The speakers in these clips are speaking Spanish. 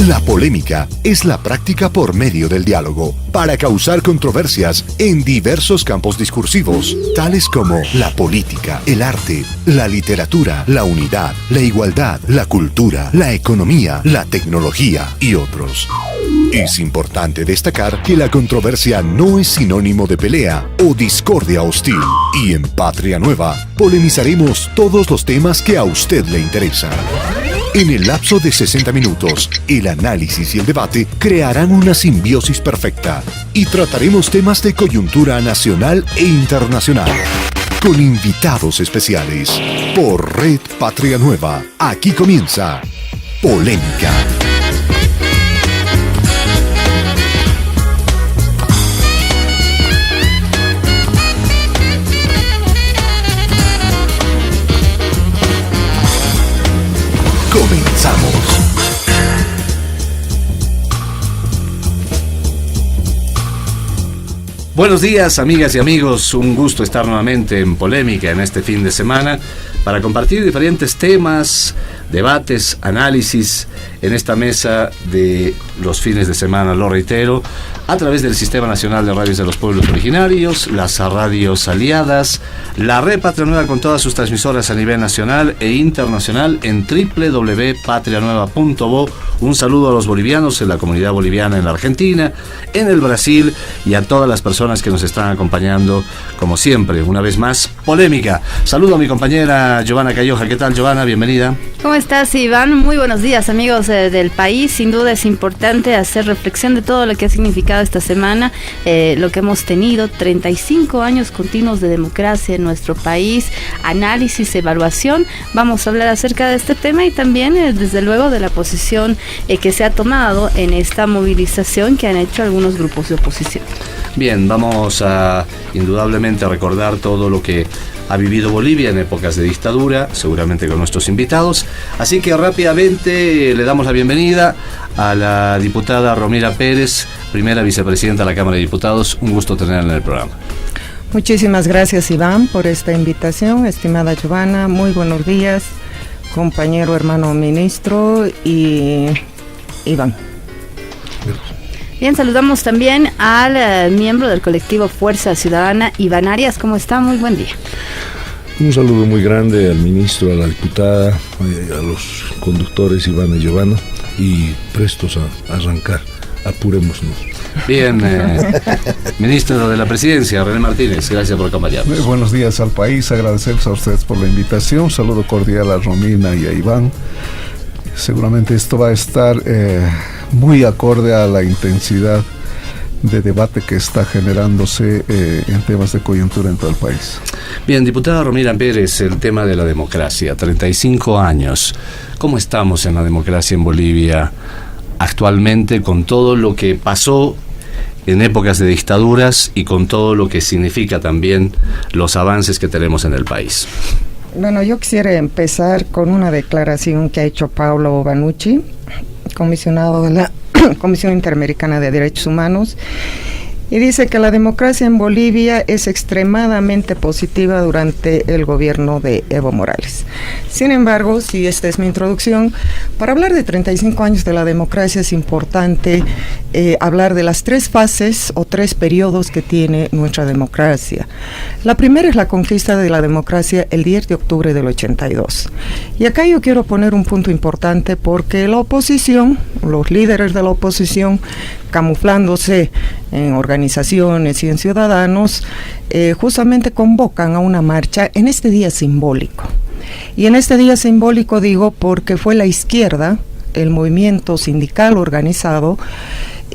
La polémica es la práctica por medio del diálogo para causar controversias en diversos campos discursivos, tales como la política, el arte, la literatura, la unidad, la igualdad, la cultura, la economía, la tecnología y otros. Es importante destacar que la controversia no es sinónimo de pelea o discordia hostil, y en Patria Nueva polemizaremos todos los temas que a usted le interesan. En el lapso de 60 minutos, el análisis y el debate crearán una simbiosis perfecta y trataremos temas de coyuntura nacional e internacional. Con invitados especiales. Por Red Patria Nueva, aquí comienza Polémica. Comenzamos. Buenos días, amigas y amigos. Un gusto estar nuevamente en Polémica en este fin de semana para compartir diferentes temas, debates, análisis en esta mesa de los fines de semana, lo reitero, a través del Sistema Nacional de Radios de los Pueblos Originarios, las radios aliadas, la Red Patria Nueva con todas sus transmisoras a nivel nacional e internacional en www.patrianueva.bo. Un saludo a los bolivianos, en la comunidad boliviana en la Argentina, en el Brasil y a todas las personas que nos están acompañando, como siempre, una vez más, Polémica. Saludo a mi compañera Giovanna Calloja. ¿Qué tal, Giovanna? Bienvenida. ¿Cómo estás, Iván? Muy buenos días, amigos del país. Sin duda es importante hacer reflexión de todo lo que ha significado esta semana, lo que hemos tenido, 35 años continuos de democracia en nuestro país, análisis, evaluación. Vamos a hablar acerca de este tema y también, desde luego, de la posición que se ha tomado en esta movilización que han hecho algunos grupos de oposición. Bien, vamos a indudablemente recordar todo lo que ha vivido Bolivia en épocas de dictadura, seguramente con nuestros invitados. Así que rápidamente le damos la bienvenida a la diputada Romira Pérez, primera vicepresidenta de la Cámara de Diputados. Un gusto tenerla en el programa. Muchísimas gracias, Iván, por esta invitación. Estimada Giovanna, muy buenos días, compañero, hermano ministro y Iván. Bien, saludamos también al miembro del colectivo Fuerza Ciudadana, Iván Arias. ¿Cómo está? Muy buen día. Un saludo muy grande al ministro, a la diputada, a los conductores Iván y Giovanna, y prestos a arrancar. Apurémonos. Bien, ministro de la Presidencia, René Martínez, gracias por acompañarnos. Buenos días al país, agradecerles a ustedes por la invitación. Un saludo cordial a Romina y a Iván. Seguramente esto va a estar muy acorde a la intensidad de debate que está generándose en temas de coyuntura en todo el país. Bien, diputada Romina Pérez, el tema de la democracia, 35 años. ¿Cómo estamos en la democracia en Bolivia actualmente, con todo lo que pasó en épocas de dictaduras y con todo lo que significa también los avances que tenemos en el país? Bueno, yo quisiera empezar con una declaración que ha hecho Paulo Banucci, comisionado de la Comisión Interamericana de Derechos Humanos, y dice que la democracia en Bolivia es extremadamente positiva durante el gobierno de Evo Morales. Sin embargo, si esta es mi introducción, para hablar de 35 años de la democracia es importante hablar de las tres fases o tres periodos que tiene nuestra democracia. La primera es la conquista de la democracia el 10 de octubre del 82. Y acá yo quiero poner un punto importante porque la oposición, los líderes de la oposición, camuflándose en organizaciones y en ciudadanos, justamente convocan a una marcha en este día simbólico. Y en este día simbólico digo porque fue la izquierda, el movimiento sindical organizado,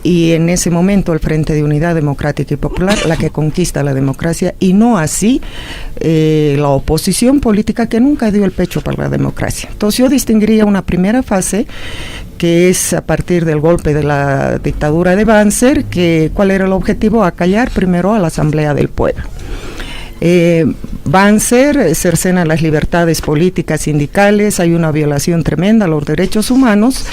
y en ese momento el Frente de Unidad Democrática y Popular, la que conquista la democracia, y no así la oposición política, que nunca dio el pecho para la democracia. Entonces yo distinguiría una primera fase, que es a partir del golpe de la dictadura de Banzer, que ¿cuál era el objetivo? Acallar primero a la Asamblea del Pueblo. Banzer cercena las libertades políticas sindicales, hay una violación tremenda a los derechos humanos,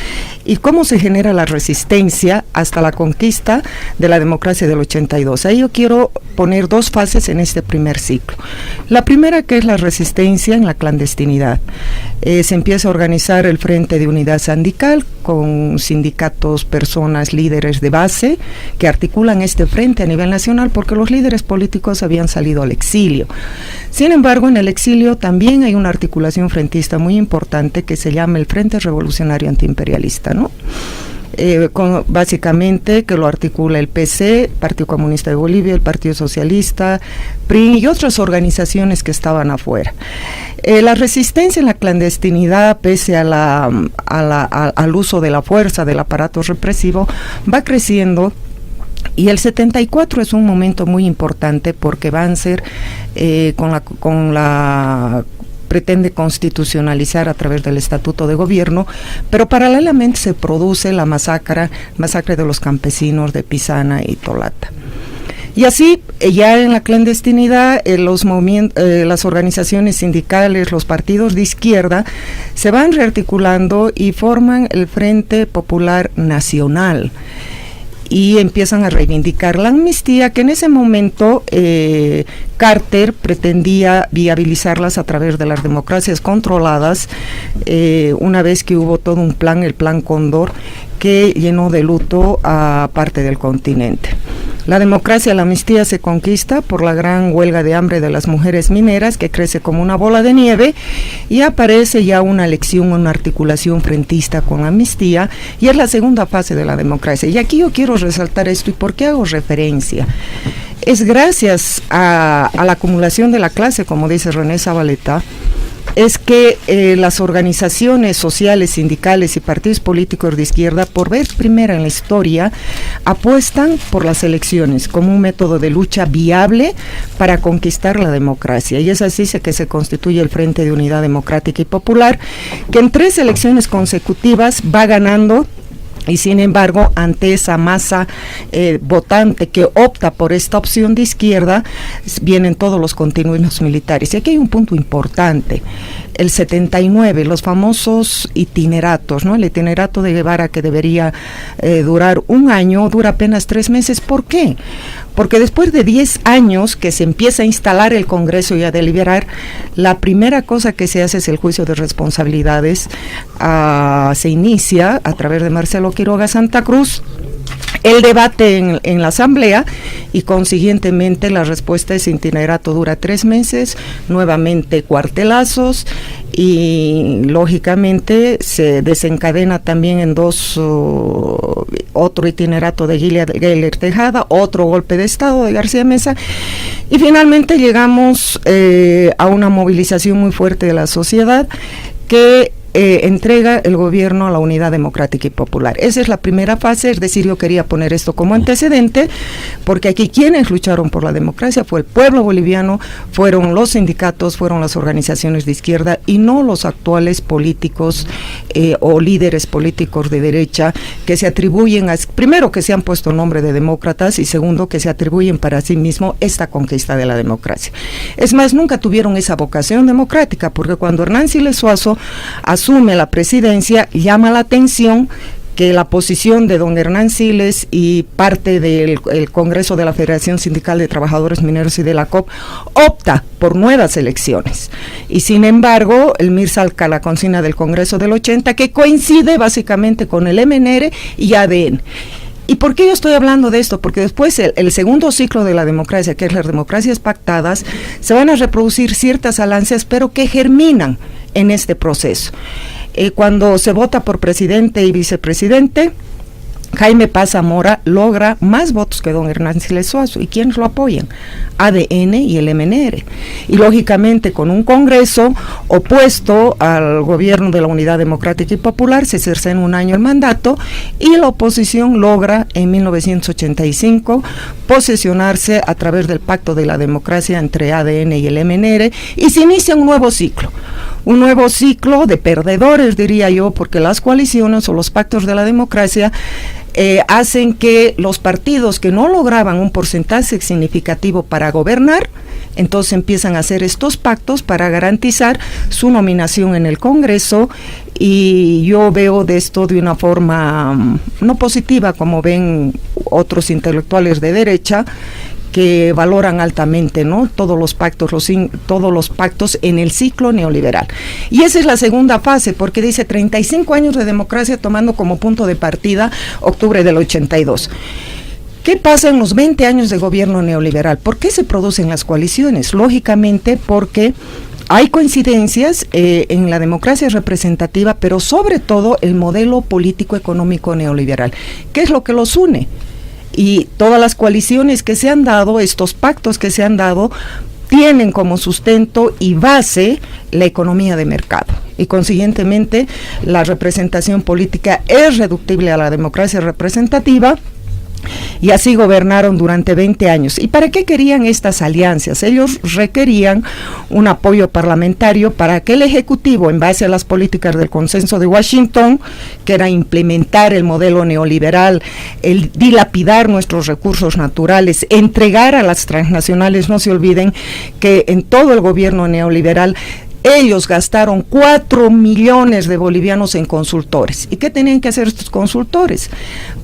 y cómo se genera la resistencia hasta la conquista de la democracia del 82. Ahí yo quiero poner dos fases en este primer ciclo. La primera, que es la resistencia en la clandestinidad. Se empieza a organizar el Frente de Unidad Sindical con sindicatos, personas, líderes de base que articulan este frente a nivel nacional, porque los líderes políticos habían salido al exilio. Sin embargo, en el exilio también hay una articulación frentista muy importante que se llama el Frente Revolucionario Antiimperialista, ¿no? Básicamente que lo articula el PC, Partido Comunista de Bolivia, el Partido Socialista, PRI y otras organizaciones que estaban afuera. La resistencia en la clandestinidad, pese a al uso de la fuerza del aparato represivo, va creciendo. Y el 74 es un momento muy importante porque Banzer pretende constitucionalizar a través del Estatuto de Gobierno, pero paralelamente se produce la masacre de los campesinos de Pisana y Tolata. Y así, ya en la clandestinidad, las organizaciones sindicales, los partidos de izquierda, se van rearticulando y forman el Frente Popular Nacional. Y empiezan a reivindicar la amnistía, que en ese momento Carter pretendía viabilizarlas a través de las democracias controladas, una vez que hubo todo un plan, el Plan Cóndor, que llenó de luto a parte del continente. La democracia, la amnistía se conquista por la gran huelga de hambre de las mujeres mineras, que crece como una bola de nieve, y aparece ya una elección, una articulación frentista con amnistía, y es la segunda fase de la democracia. Y aquí yo quiero resaltar esto, ¿y por qué hago referencia? Es gracias a la acumulación de la clase, como dice René Zabaleta, es que las organizaciones sociales, sindicales y partidos políticos de izquierda, por vez primera en la historia, apuestan por las elecciones como un método de lucha viable para conquistar la democracia. Y es así que se constituye el Frente de Unidad Democrática y Popular, que en 3 elecciones consecutivas va ganando. Y sin embargo, ante esa masa votante que opta por esta opción de izquierda, vienen todos los continuismos militares. Y aquí hay un punto importante. El 79, los famosos itineratos, ¿no? El itinerato de Guevara, que debería durar un año, dura apenas 3 meses. ¿Por qué? Porque después de 10 años que se empieza a instalar el Congreso y a deliberar, la primera cosa que se hace es el juicio de responsabilidades. Se inicia a través de Marcelo Quiroga Santa Cruz el debate en la asamblea, y consiguientemente la respuesta es: itinerato dura 3 meses, nuevamente cuartelazos, y lógicamente se desencadena también en 2 otro itinerato de Guiller Tejada, otro golpe de Estado de García Meza, y finalmente llegamos a una movilización muy fuerte de la sociedad que entrega el gobierno a la Unidad Democrática y Popular. Esa es la primera fase, es decir, yo quería poner esto como antecedente, porque aquí quienes lucharon por la democracia fue el pueblo boliviano, fueron los sindicatos, fueron las organizaciones de izquierda, y no los actuales políticos o líderes políticos de derecha que se atribuyen primero, que se han puesto nombre de demócratas, y segundo, que se atribuyen para sí mismo esta conquista de la democracia. Es más, nunca tuvieron esa vocación democrática, porque cuando Hernán Siles Suazo asume la presidencia, llama la atención que la posición de don Hernán Siles y parte del Congreso de la Federación Sindical de Trabajadores Mineros y de la COP opta por nuevas elecciones. Y sin embargo, el MIR saca la consigna del Congreso del 80, que coincide básicamente con el MNR y ADN. ¿Y por qué yo estoy hablando de esto? Porque después el segundo ciclo de la democracia, que es las democracias pactadas, se van a reproducir ciertas alianzas, pero que germinan en este proceso. Cuando se vota por presidente y vicepresidente, Jaime Paz Zamora logra más votos que don Hernán Siles Suazo. ¿Y quiénes lo apoyan? ADN y el MNR. Y lógicamente, con un Congreso opuesto al gobierno de la Unidad Democrática y Popular, se cercena un año el mandato, y la oposición logra en 1985 posesionarse a través del Pacto de la Democracia entre ADN y el MNR, y se inicia un nuevo ciclo de perdedores, diría yo, porque las coaliciones o los pactos de la democracia hacen que los partidos que no lograban un porcentaje significativo para gobernar, entonces empiezan a hacer estos pactos para garantizar su nominación en el Congreso, y yo veo de esto de una forma no positiva, como ven otros intelectuales de derecha, que valoran altamente, ¿no?, todos los pactos en el ciclo neoliberal. Y esa es la segunda fase, porque dice 35 años de democracia, tomando como punto de partida octubre del 82. ¿Qué pasa en los 20 años de gobierno neoliberal? ¿Por qué se producen las coaliciones? Lógicamente porque hay coincidencias en la democracia representativa, pero sobre todo el modelo político-económico neoliberal. ¿Qué es lo que los une? Y todas las coaliciones que se han dado, estos pactos que se han dado, tienen como sustento y base la economía de mercado. Y consiguientemente la representación política es reductible a la democracia representativa. Y así gobernaron durante 20 años. ¿Y para qué querían estas alianzas? Ellos requerían un apoyo parlamentario para que el Ejecutivo, en base a las políticas del Consenso de Washington, que era implementar el modelo neoliberal, el dilapidar nuestros recursos naturales, entregar a las transnacionales. No se olviden que en todo el gobierno neoliberal ellos gastaron 4 millones de bolivianos en consultores. ¿Y qué tenían que hacer estos consultores?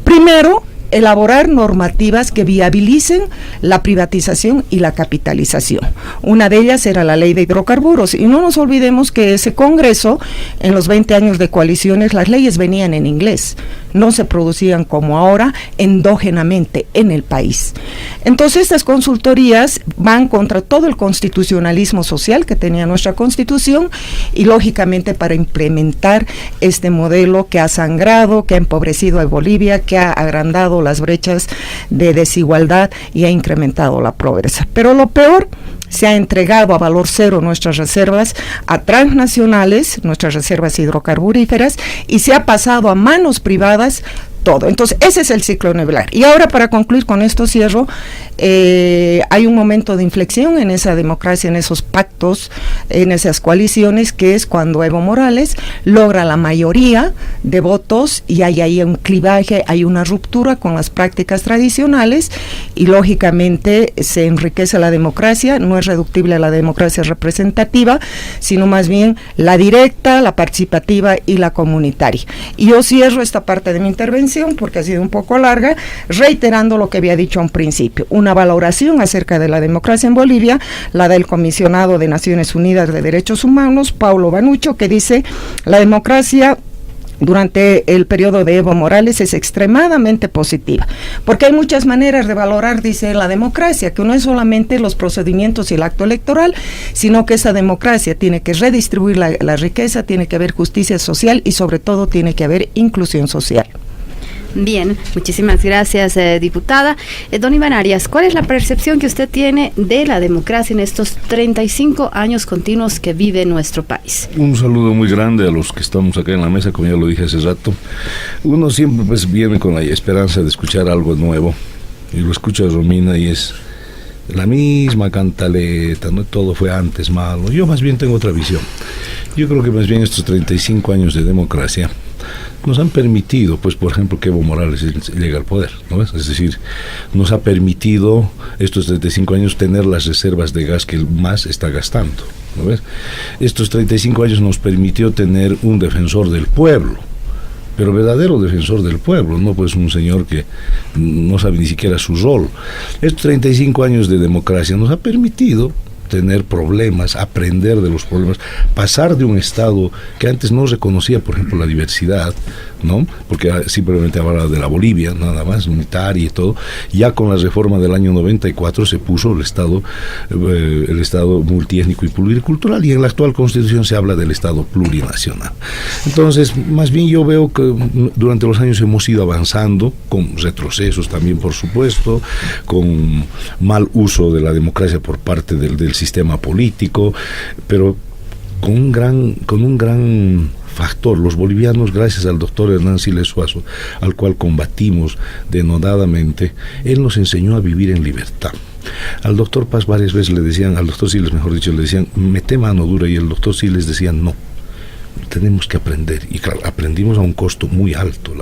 Primero, elaborar normativas que viabilicen la privatización y la capitalización. Una de ellas era la ley de hidrocarburos, y no nos olvidemos que ese Congreso, en los 20 años de coaliciones, las leyes venían en inglés, no se producían como ahora endógenamente en el país. Entonces estas consultorías van contra todo el constitucionalismo social que tenía nuestra Constitución, y lógicamente para implementar este modelo que ha sangrado, que ha empobrecido a Bolivia, que ha agrandado las brechas de desigualdad y ha incrementado la pobreza. Pero lo peor, se ha entregado a valor cero nuestras reservas a transnacionales, nuestras reservas hidrocarburíferas, y se ha pasado a manos privadas todo. Entonces ese es el ciclo neoliberal. Y ahora, para concluir con esto, cierro, hay un momento de inflexión en esa democracia, en esos pactos, en esas coaliciones, que es cuando Evo Morales logra la mayoría de votos, y hay ahí un clivaje, hay una ruptura con las prácticas tradicionales, y lógicamente se enriquece la democracia. No es reductible a la democracia representativa, sino más bien la directa, la participativa y la comunitaria. Y yo cierro esta parte de mi intervención, porque ha sido un poco larga, reiterando lo que había dicho a un principio, una valoración acerca de la democracia en Bolivia, la del comisionado de Naciones Unidas de Derechos Humanos, Paulo Banuccio, que dice: la democracia durante el periodo de Evo Morales es extremadamente positiva, porque hay muchas maneras de valorar, dice, la democracia, que no es solamente los procedimientos y el acto electoral, sino que esa democracia tiene que redistribuir la riqueza, tiene que haber justicia social, y sobre todo tiene que haber inclusión social. Bien, muchísimas gracias, diputada. Don Iván Arias, ¿cuál es la percepción que usted tiene de la democracia en estos 35 años continuos que vive nuestro país? Un saludo muy grande a los que estamos acá en la mesa, como ya lo dije hace rato. Uno siempre pues viene con la esperanza de escuchar algo nuevo, y lo escucha Romina y es la misma cantaleta, ¿no? Todo fue antes malo. Yo más bien tengo otra visión. Yo creo que más bien estos 35 años de democracia nos han permitido, pues por ejemplo, que Evo Morales llegue al poder, ¿no ves? Es decir, nos ha permitido estos 35 años tener las reservas de gas que el MAS está gastando, ¿no ves? Estos 35 años nos permitió tener un defensor del pueblo, pero verdadero defensor del pueblo, no pues un señor que no sabe ni siquiera su rol. Estos 35 años de democracia nos ha permitido tener problemas, aprender de los problemas, pasar de un Estado que antes no reconocía, por ejemplo, la diversidad, ¿no? Porque simplemente hablaba de la Bolivia, nada más, unitaria y todo. Ya con la reforma del año 94 se puso el Estado multiétnico y pluricultural, y en la actual Constitución se habla del Estado plurinacional. Entonces, más bien yo veo que durante los años hemos ido avanzando, con retrocesos también, por supuesto, con mal uso de la democracia por parte del sistema político, pero con un gran factor. Los bolivianos, gracias al doctor Hernán Siles Suazo, al cual combatimos denodadamente, él nos enseñó a vivir en libertad. Al doctor Paz varias veces le decían, al doctor Siles mejor dicho, le decían, mete mano dura, y el doctor Siles decía no. tenemos que aprender, y claro, aprendimos a un costo muy alto,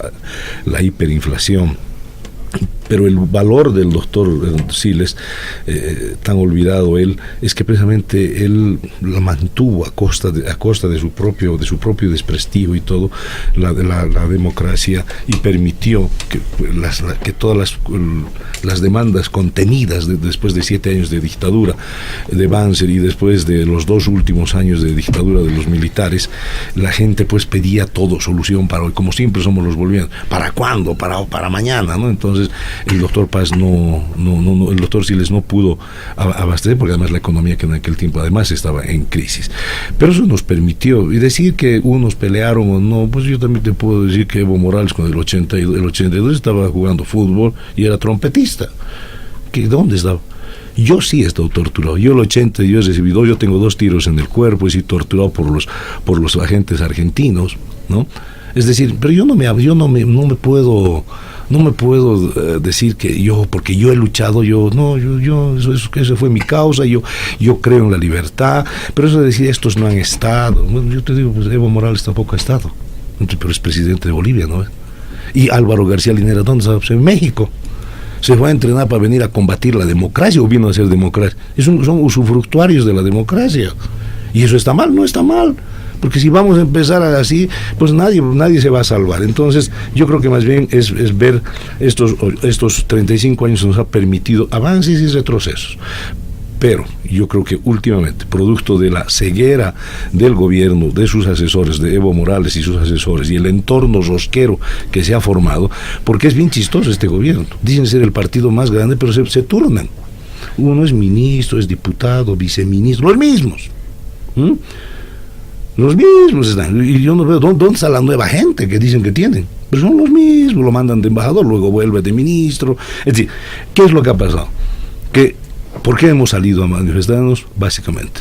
la hiperinflación. Pero el valor del doctor Siles, tan olvidado él, es que precisamente él la mantuvo a costa de su propio desprestigio y todo, la democracia, y permitió que todas las demandas contenidas después de 7 años de dictadura de Banzer y después de los 2 últimos años de dictadura de los militares, la gente pues pedía todo, solución para hoy, como siempre somos los bolivianos. ¿Para cuándo? Para mañana, ¿no? Entonces el doctor Paz el doctor Siles no pudo abastecer, porque además la economía que en aquel tiempo además estaba en crisis. Pero eso nos permitió, y decir que unos pelearon o no, pues yo también te puedo decir que Evo Morales con el 82 estaba jugando fútbol y era trompetista. ¿Dónde estaba? Yo sí he estado torturado. Yo el 80 yo he recibido, yo tengo 2 tiros en el cuerpo, he sido torturado por los agentes argentinos, ¿no? Es decir, pero yo no me puedo decir que porque yo he luchado, eso fue mi causa, yo creo en la libertad, pero eso de decir estos no han estado, bueno, yo te digo, pues Evo Morales tampoco ha estado, pero es presidente de Bolivia, ¿no? Y Álvaro García Linera, ¿dónde está? Pues en México. Se fue a entrenar para venir a combatir la democracia, o vino a hacer democracia. Son usufructuarios de la democracia. ¿Y eso está mal? No está mal. Porque si vamos a empezar así, pues nadie se va a salvar. Entonces, yo creo que más bien es ver estos 35 años nos ha permitido avances y retrocesos. Pero yo creo que últimamente, producto de la ceguera del gobierno, de sus asesores, de Evo Morales y sus asesores, y el entorno rosquero que se ha formado, porque es bien chistoso este gobierno. Dicen ser el partido más grande, pero se turnan. Uno es ministro, es diputado, viceministro, los mismos. Los mismos están, y yo no veo dónde está la nueva gente que dicen que tienen. Pero son los mismos, lo mandan de embajador, luego vuelve de ministro. Es decir, ¿qué es lo que ha pasado? ¿Por qué hemos salido a manifestarnos? Básicamente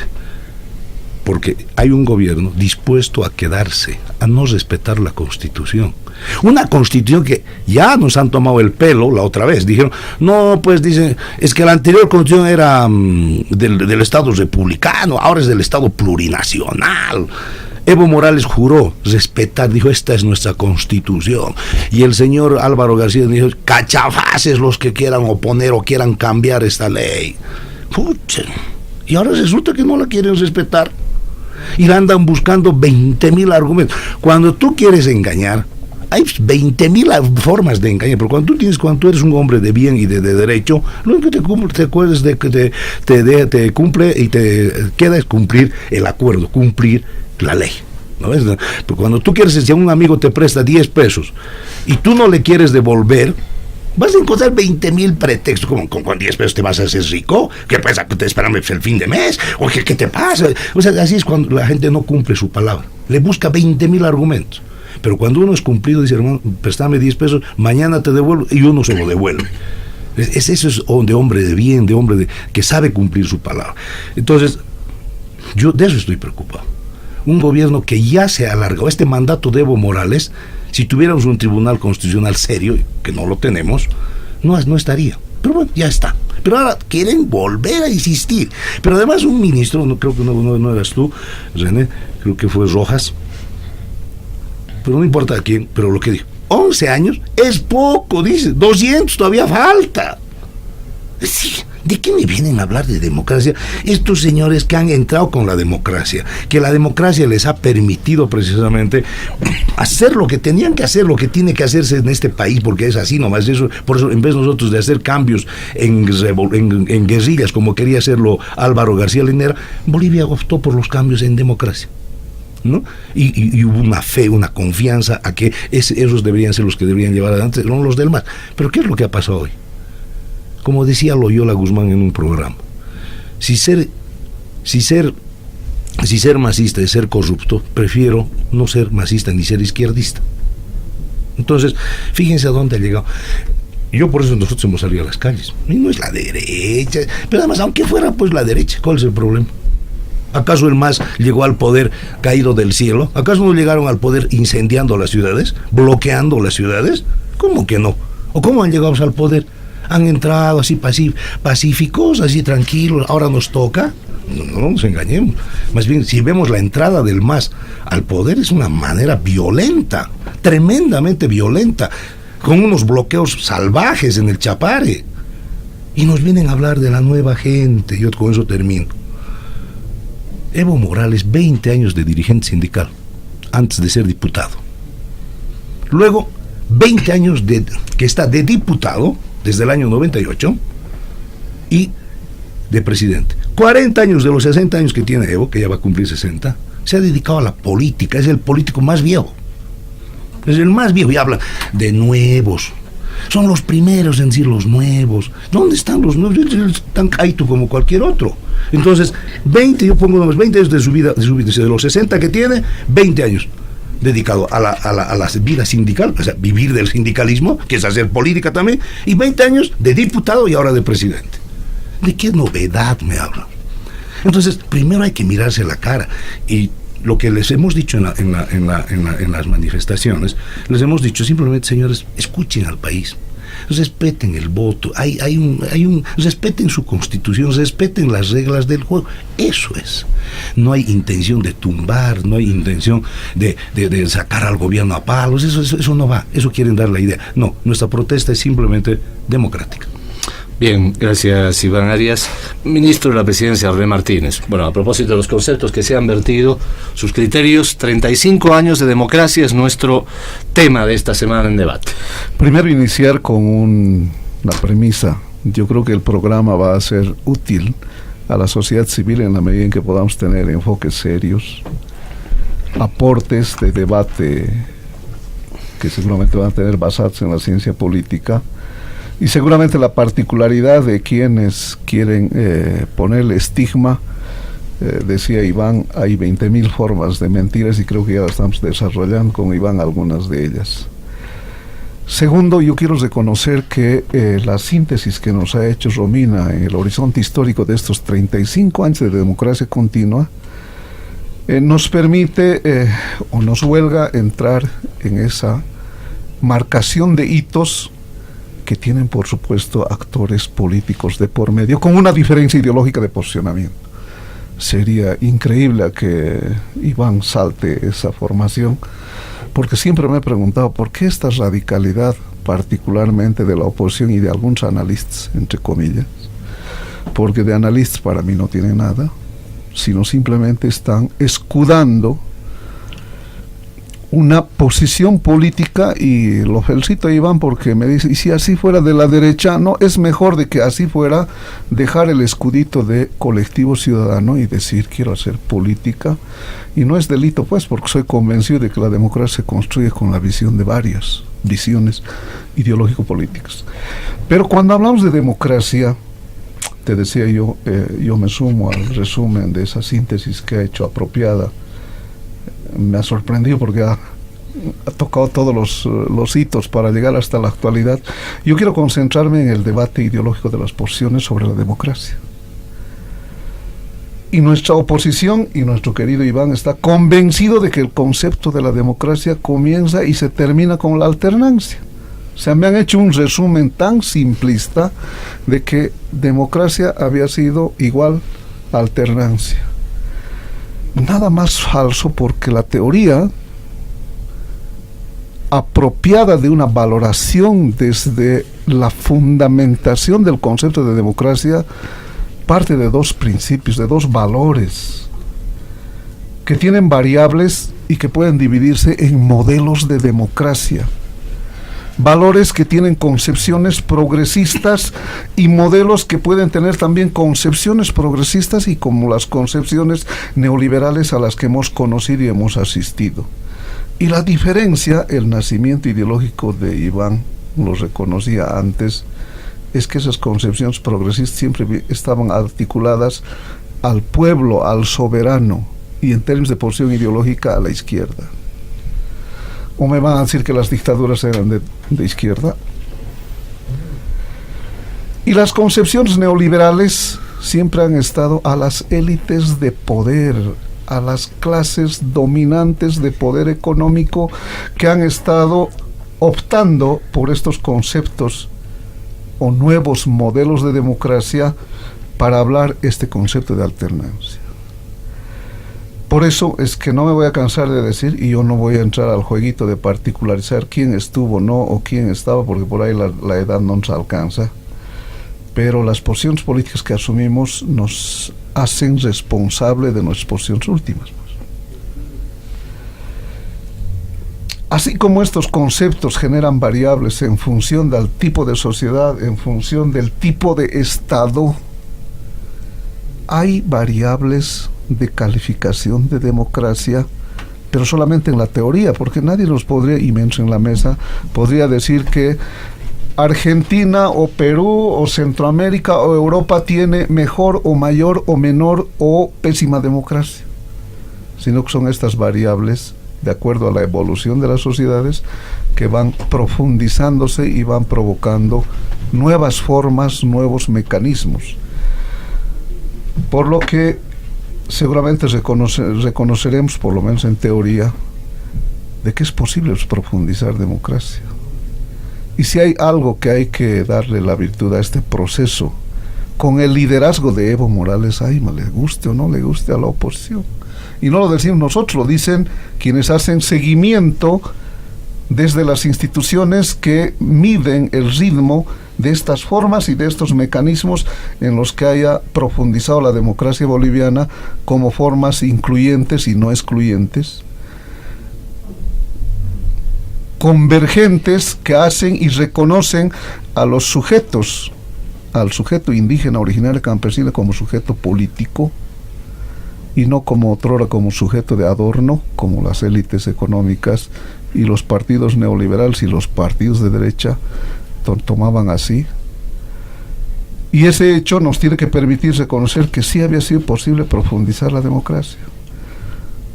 porque hay un gobierno dispuesto a quedarse, a no respetar la Constitución. Una Constitución que ya nos han tomado el pelo la otra vez. Dijeron, no, pues dicen, es que la anterior Constitución era del Estado republicano, ahora es del Estado plurinacional. Evo Morales juró respetar, dijo, esta es nuestra Constitución. Y el señor Álvaro García dijo, cachafaces los que quieran oponer o quieran cambiar esta ley. Pucha. Y ahora resulta que no la quieren respetar. Y la andan buscando 20,000 argumentos. Cuando tú quieres engañar, hay 20,000 formas de engañar, pero cuando tú eres un hombre de bien y de derecho, lo único que te acuerdas de que te cumple y te queda es cumplir el acuerdo, cumplir la ley. ¿No ves? Pero cuando tú quieres, si un amigo te presta 10 pesos y tú no le quieres devolver, vas a encontrar 20,000 pretextos. Con 10 pesos te vas a hacer rico. ¿Qué pasa? ¿Que te esperan el fin de mes? ¿O qué te pasa? O sea, así es cuando la gente no cumple su palabra. Le busca 20,000 argumentos. Pero cuando uno es cumplido, dice, hermano, préstame 10 pesos, mañana te devuelvo, y uno se lo devuelve. Eso es de hombre de bien, de hombre que sabe cumplir su palabra. Entonces, yo de eso estoy preocupado. Un gobierno que ya se ha alargado. Este mandato de Evo Morales, si tuviéramos un tribunal constitucional serio, que no lo tenemos, no estaría. Pero bueno, ya está. Pero ahora quieren volver a insistir. Pero además un ministro, creo que no eras tú, René, creo que fue Rojas, pero no importa a quién, pero lo que dijo, 11 años es poco, dice, 200 todavía falta. Sí, ¿de qué me vienen a hablar de democracia? Estos señores que han entrado con la democracia, que la democracia les ha permitido precisamente hacer lo que tenían que hacer, lo que tiene que hacerse en este país, porque es así nomás. Por eso, en vez nosotros de hacer cambios en guerrillas, como quería hacerlo Álvaro García Linera, Bolivia optó por los cambios en democracia, ¿no? Y hubo una fe, una confianza a que esos deberían ser los que deberían llevar adelante, no los del MAS. Pero ¿qué es lo que ha pasado hoy? Como decía Loyola Guzmán en un programa, si ser masista es ser corrupto, prefiero no ser masista ni ser izquierdista. Entonces, fíjense a dónde ha llegado. Yo por eso nosotros hemos salido a las calles. Y no es la derecha, pero además, aunque fuera pues la derecha, ¿cuál es el problema? ¿Acaso el MAS llegó al poder caído del cielo? ¿Acaso no llegaron al poder incendiando las ciudades, bloqueando las ciudades? ¿Cómo que no? ¿O cómo han llegado al poder? Han entrado así pacíficos, así tranquilos, ahora nos toca. No nos engañemos. Más bien, si vemos la entrada del MAS al poder, es una manera violenta, tremendamente violenta, con unos bloqueos salvajes en el Chapare. Y nos vienen a hablar de la nueva gente. Yo con eso termino. Evo Morales, 20 años de dirigente sindical, antes de ser diputado. Luego, 20 años que está de diputado, desde el año 98, y de presidente. 40 años de los 60 años que tiene Evo, que ya va a cumplir 60, se ha dedicado a la política, es el político más viejo. Es el más viejo y habla de nuevos. Son los primeros en decir los nuevos. ¿Dónde están los nuevos? Están caídos como cualquier otro. Entonces, 20 años de su vida, de los 60 que tiene, 20 años dedicado a la vida sindical, o sea, vivir del sindicalismo, que es hacer política también, y 20 años de diputado y ahora de presidente. ¿De qué novedad me hablan? Entonces, primero hay que mirarse la cara. Y lo que les hemos dicho en las manifestaciones, les hemos dicho simplemente, señores, escuchen al país, respeten el voto, respeten su constitución, respeten las reglas del juego. Eso es. No hay intención de tumbar, no hay intención de sacar al gobierno a palos, eso no va, eso quieren dar la idea. No, nuestra protesta es simplemente democrática. Bien, gracias Iván Arias. Ministro de la Presidencia, René Martínez. Bueno, a propósito de los conceptos que se han vertido, sus criterios, 35 años de democracia es nuestro tema de esta semana en debate. Primero iniciar con una premisa. Yo creo que el programa va a ser útil a la sociedad civil en la medida en que podamos tener enfoques serios, aportes de debate que seguramente van a tener basados en la ciencia política. Y seguramente la particularidad de quienes quieren ponerle estigma, decía Iván, hay 20.000 formas de mentiras y creo que ya estamos desarrollando con Iván algunas de ellas. Segundo, yo quiero reconocer que la síntesis que nos ha hecho Romina en el horizonte histórico de estos 35 años de democracia continua, nos permite o nos huelga entrar en esa marcación de hitos que tienen, por supuesto, actores políticos de por medio, con una diferencia ideológica de posicionamiento. Sería increíble a que Iván salte esa formación, porque siempre me he preguntado por qué esta radicalidad, particularmente de la oposición y de algunos analistas, entre comillas, porque de analistas para mí no tienen nada, sino simplemente están escudando una posición política, y lo felicito a Iván porque me dice, y si así fuera de la derecha, no, es mejor de que así fuera, dejar el escudito de colectivo ciudadano y decir quiero hacer política, y no es delito pues, porque soy convencido de que la democracia se construye con la visión de varias visiones ideológico-políticas. Pero cuando hablamos de democracia, te decía yo, yo me sumo al resumen de esa síntesis que ha hecho apropiada. Me ha sorprendido porque ha tocado todos los hitos para llegar hasta la actualidad. Yo quiero concentrarme en el debate ideológico de las posiciones sobre la democracia. Y nuestra oposición y nuestro querido Iván está convencido de que el concepto de la democracia comienza y se termina con la alternancia. O sea, me han hecho un resumen tan simplista de que democracia había sido igual a alternancia. Nada más falso, porque la teoría apropiada de una valoración desde la fundamentación del concepto de democracia parte de dos principios, de dos valores que tienen variables y que pueden dividirse en modelos de democracia. Valores que tienen concepciones progresistas y modelos que pueden tener también concepciones progresistas, y como las concepciones neoliberales a las que hemos conocido y hemos asistido. Y la diferencia, el nacimiento ideológico de Iván, lo reconocía antes, es que esas concepciones progresistas siempre estaban articuladas al pueblo, al soberano, y en términos de posición ideológica a la izquierda. ¿O me van a decir que las dictaduras eran de izquierda? Y las concepciones neoliberales siempre han estado a las élites de poder, a las clases dominantes de poder económico, que han estado optando por estos conceptos o nuevos modelos de democracia para hablar este concepto de alternancia. Por eso es que no me voy a cansar de decir, y yo no voy a entrar al jueguito de particularizar quién estuvo no o quién estaba, porque por ahí la edad no nos alcanza, pero las posiciones políticas que asumimos nos hacen responsable de nuestras posiciones últimas. Así como estos conceptos generan variables en función del tipo de sociedad, en función del tipo de Estado, hay variables de calificación de democracia, pero solamente en la teoría, porque nadie nos podría, y menos en la mesa, podría decir que Argentina o Perú o Centroamérica o Europa tiene mejor o mayor o menor o pésima democracia, sino que son estas variables de acuerdo a la evolución de las sociedades que van profundizándose y van provocando nuevas formas, nuevos mecanismos. Por lo que seguramente reconoceremos, por lo menos en teoría, de que es posible profundizar democracia. Y si hay algo que hay que darle la virtud a este proceso, con el liderazgo de Evo Morales, le guste o no le guste a la oposición. Y no lo decimos nosotros, lo dicen quienes hacen seguimiento desde las instituciones que miden el ritmo de estas formas y de estos mecanismos en los que haya profundizado la democracia boliviana como formas incluyentes y no excluyentes, convergentes, que hacen y reconocen a los sujetos, al sujeto indígena, originario, campesino como sujeto político, y no como otrora como sujeto de adorno, como las élites económicas y los partidos neoliberales y los partidos de derecha tomaban así. Y ese hecho nos tiene que permitir reconocer que sí había sido posible profundizar la democracia,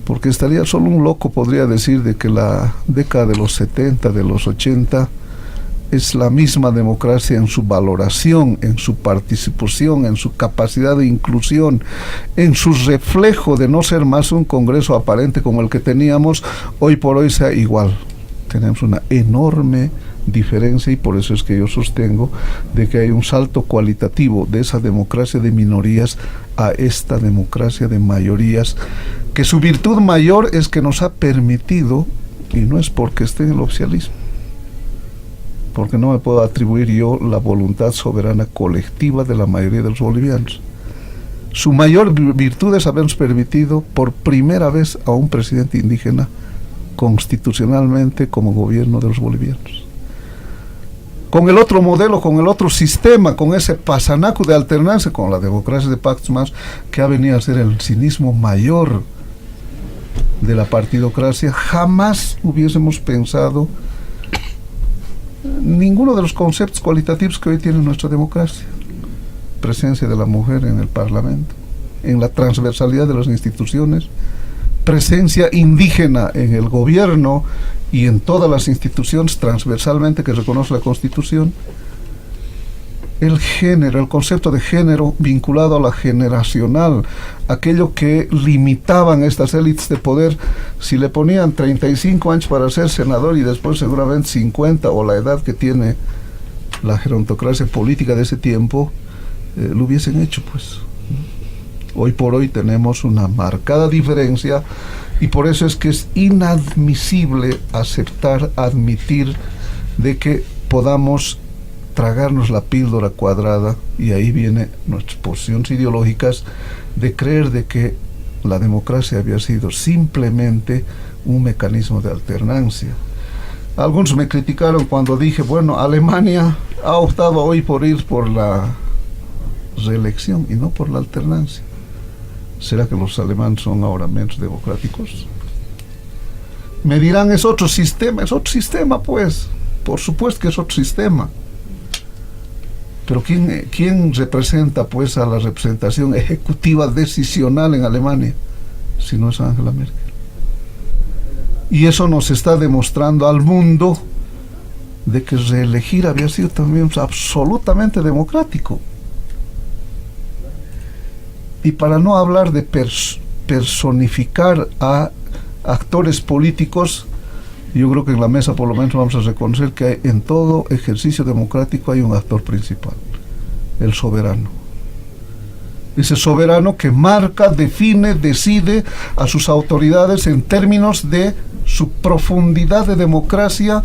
porque estaría solo un loco podría decir de que la década de los 70, de los 80 es la misma democracia en su valoración, en su participación, en su capacidad de inclusión, en su reflejo de no ser más un congreso aparente como el que teníamos, hoy por hoy sea igual. Tenemos una enorme diferencia y por eso es que yo sostengo de que hay un salto cualitativo de esa democracia de minorías a esta democracia de mayorías, que su virtud mayor es que nos ha permitido, y no es porque esté en el oficialismo, porque no me puedo atribuir yo la voluntad soberana colectiva de la mayoría de los bolivianos. Su mayor virtud es habernos permitido por primera vez a un presidente indígena constitucionalmente como gobierno de los bolivianos. Con el otro modelo, con el otro sistema, con ese pasanaco de alternancia, con la democracia de Pactos Más, que ha venido a ser el cinismo mayor de la partidocracia, jamás hubiésemos pensado ninguno de los conceptos cualitativos que hoy tiene nuestra democracia. Presencia de la mujer en el Parlamento, en la transversalidad de las instituciones, presencia indígena en el gobierno y en todas las instituciones transversalmente que reconoce la Constitución. El género, el concepto de género vinculado a la generacional, aquello que limitaban estas élites de poder, si le ponían 35 años para ser senador y después seguramente 50 o la edad que tiene la gerontocracia política de ese tiempo, lo hubiesen hecho pues. Hoy por hoy tenemos una marcada diferencia y por eso es que es inadmisible admitir de que podamos tragarnos la píldora cuadrada, y ahí vienen nuestras posiciones ideológicas de creer de que la democracia había sido simplemente un mecanismo de alternancia. Algunos me criticaron cuando dije, bueno, Alemania ha optado hoy por ir por la reelección y no por la alternancia. ¿Será que los alemanes son ahora menos democráticos? Me dirán, es otro sistema pues, por supuesto que es otro sistema. Pero ¿quién representa pues a la representación ejecutiva decisional en Alemania? Si no es Angela Merkel. Y eso nos está demostrando al mundo de que reelegir había sido también absolutamente democrático. Y para no hablar de personificar a actores políticos, Yo creo que en la mesa por lo menos vamos a reconocer que en todo ejercicio democrático hay un actor principal, el soberano. Ese soberano que marca, define, decide a sus autoridades en términos de su profundidad de democracia,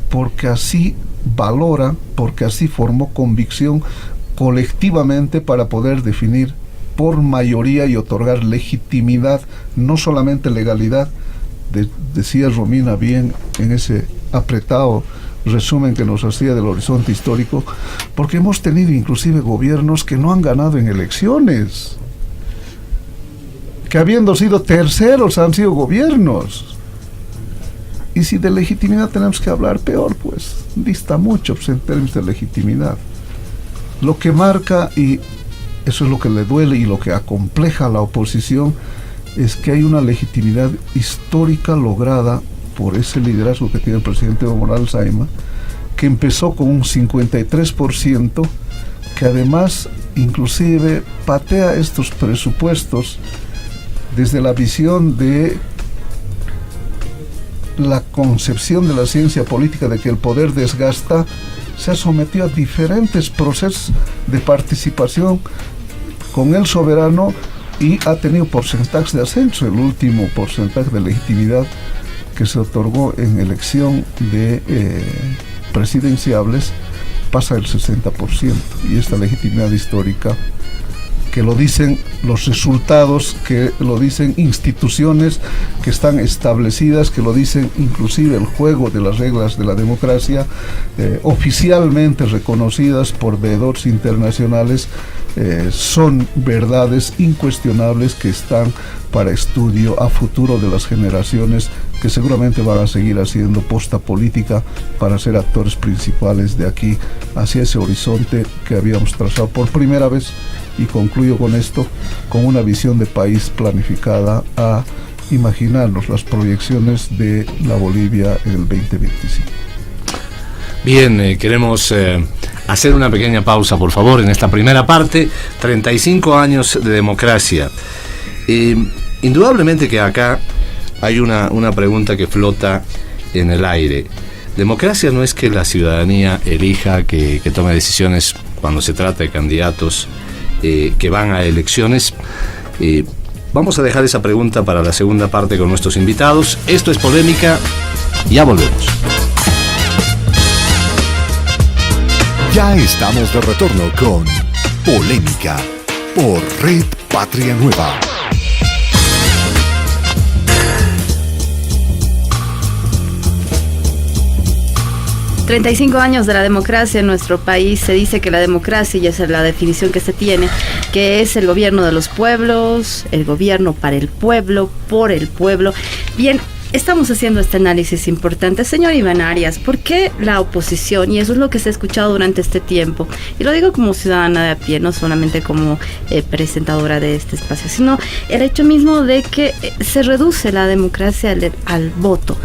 porque así valora, porque así formó convicción colectivamente para poder definir por mayoría y otorgar legitimidad, no solamente legalidad. Decía Romina bien en ese apretado resumen que nos hacía del horizonte histórico, porque hemos tenido inclusive gobiernos que no han ganado en elecciones, que habiendo sido terceros han sido gobiernos. Y si de legitimidad tenemos que hablar, peor, pues dista mucho en términos de legitimidad. Lo que marca, y eso es lo que le duele y lo que acompleja a la oposición, es que hay una legitimidad histórica lograda por ese liderazgo que tiene el presidente Evo Morales Ayma, que empezó con un 53%, que además inclusive patea estos presupuestos desde la visión de la concepción de la ciencia política de que el poder desgasta. Se ha sometido a diferentes procesos de participación con el soberano y ha tenido porcentajes de ascenso. El último porcentaje de legitimidad que se otorgó en elección de presidenciables pasa el 60%, y esta legitimidad histórica, que lo dicen los resultados, que lo dicen instituciones que están establecidas, que lo dicen inclusive el juego de las reglas de la democracia, oficialmente reconocidas por veedores internacionales, son verdades incuestionables que están para estudio a futuro de las generaciones que seguramente van a seguir haciendo posta política para ser actores principales de aquí hacia ese horizonte que habíamos trazado por primera vez. Y concluyo con esto, con una visión de país planificada a imaginarnos las proyecciones de la Bolivia en el 2025. Bien, queremos hacer una pequeña pausa, por favor, en esta primera parte. 35 años de democracia. Indudablemente que acá hay una pregunta que flota en el aire. Democracia no es que la ciudadanía elija, que tome decisiones cuando se trata de candidatos que van a elecciones. Vamos a dejar esa pregunta para la segunda parte con nuestros invitados. Esto es Polémica, ya volvemos. Ya estamos de retorno con Polémica por Red Patria Nueva. ...35 años de la democracia en nuestro país. Se dice que la democracia, y esa es la definición que se tiene, que es el gobierno de los pueblos, el gobierno para el pueblo, por el pueblo. Bien, estamos haciendo este análisis importante. Señor Iván Arias, ¿por qué la oposición? Y eso es lo que se ha escuchado durante este tiempo. Y lo digo como ciudadana de a pie, no solamente como presentadora de este espacio, sino el hecho mismo de que se reduce la democracia al voto,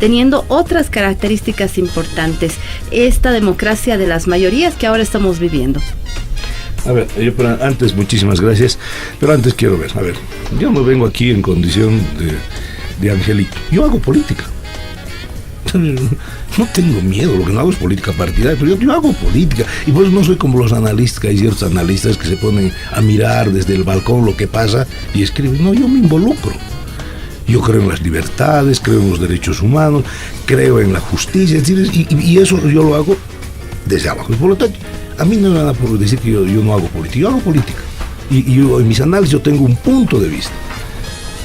teniendo otras características importantes, esta democracia de las mayorías que ahora estamos viviendo. A ver, antes, muchísimas gracias, pero antes quiero ver, yo no vengo aquí en condición de angelito, yo hago política. No tengo miedo, lo que no hago es política partidaria, pero yo hago política, y por eso no soy como los analistas, que hay ciertos analistas que se ponen a mirar desde el balcón lo que pasa y escriben. No, yo me involucro. Yo creo en las libertades, creo en los derechos humanos, creo en la justicia, y eso yo lo hago desde abajo. Y por lo tanto, a mí no me van a poder decir que yo no hago política. Yo hago política. Y yo, en mis análisis, yo tengo un punto de vista,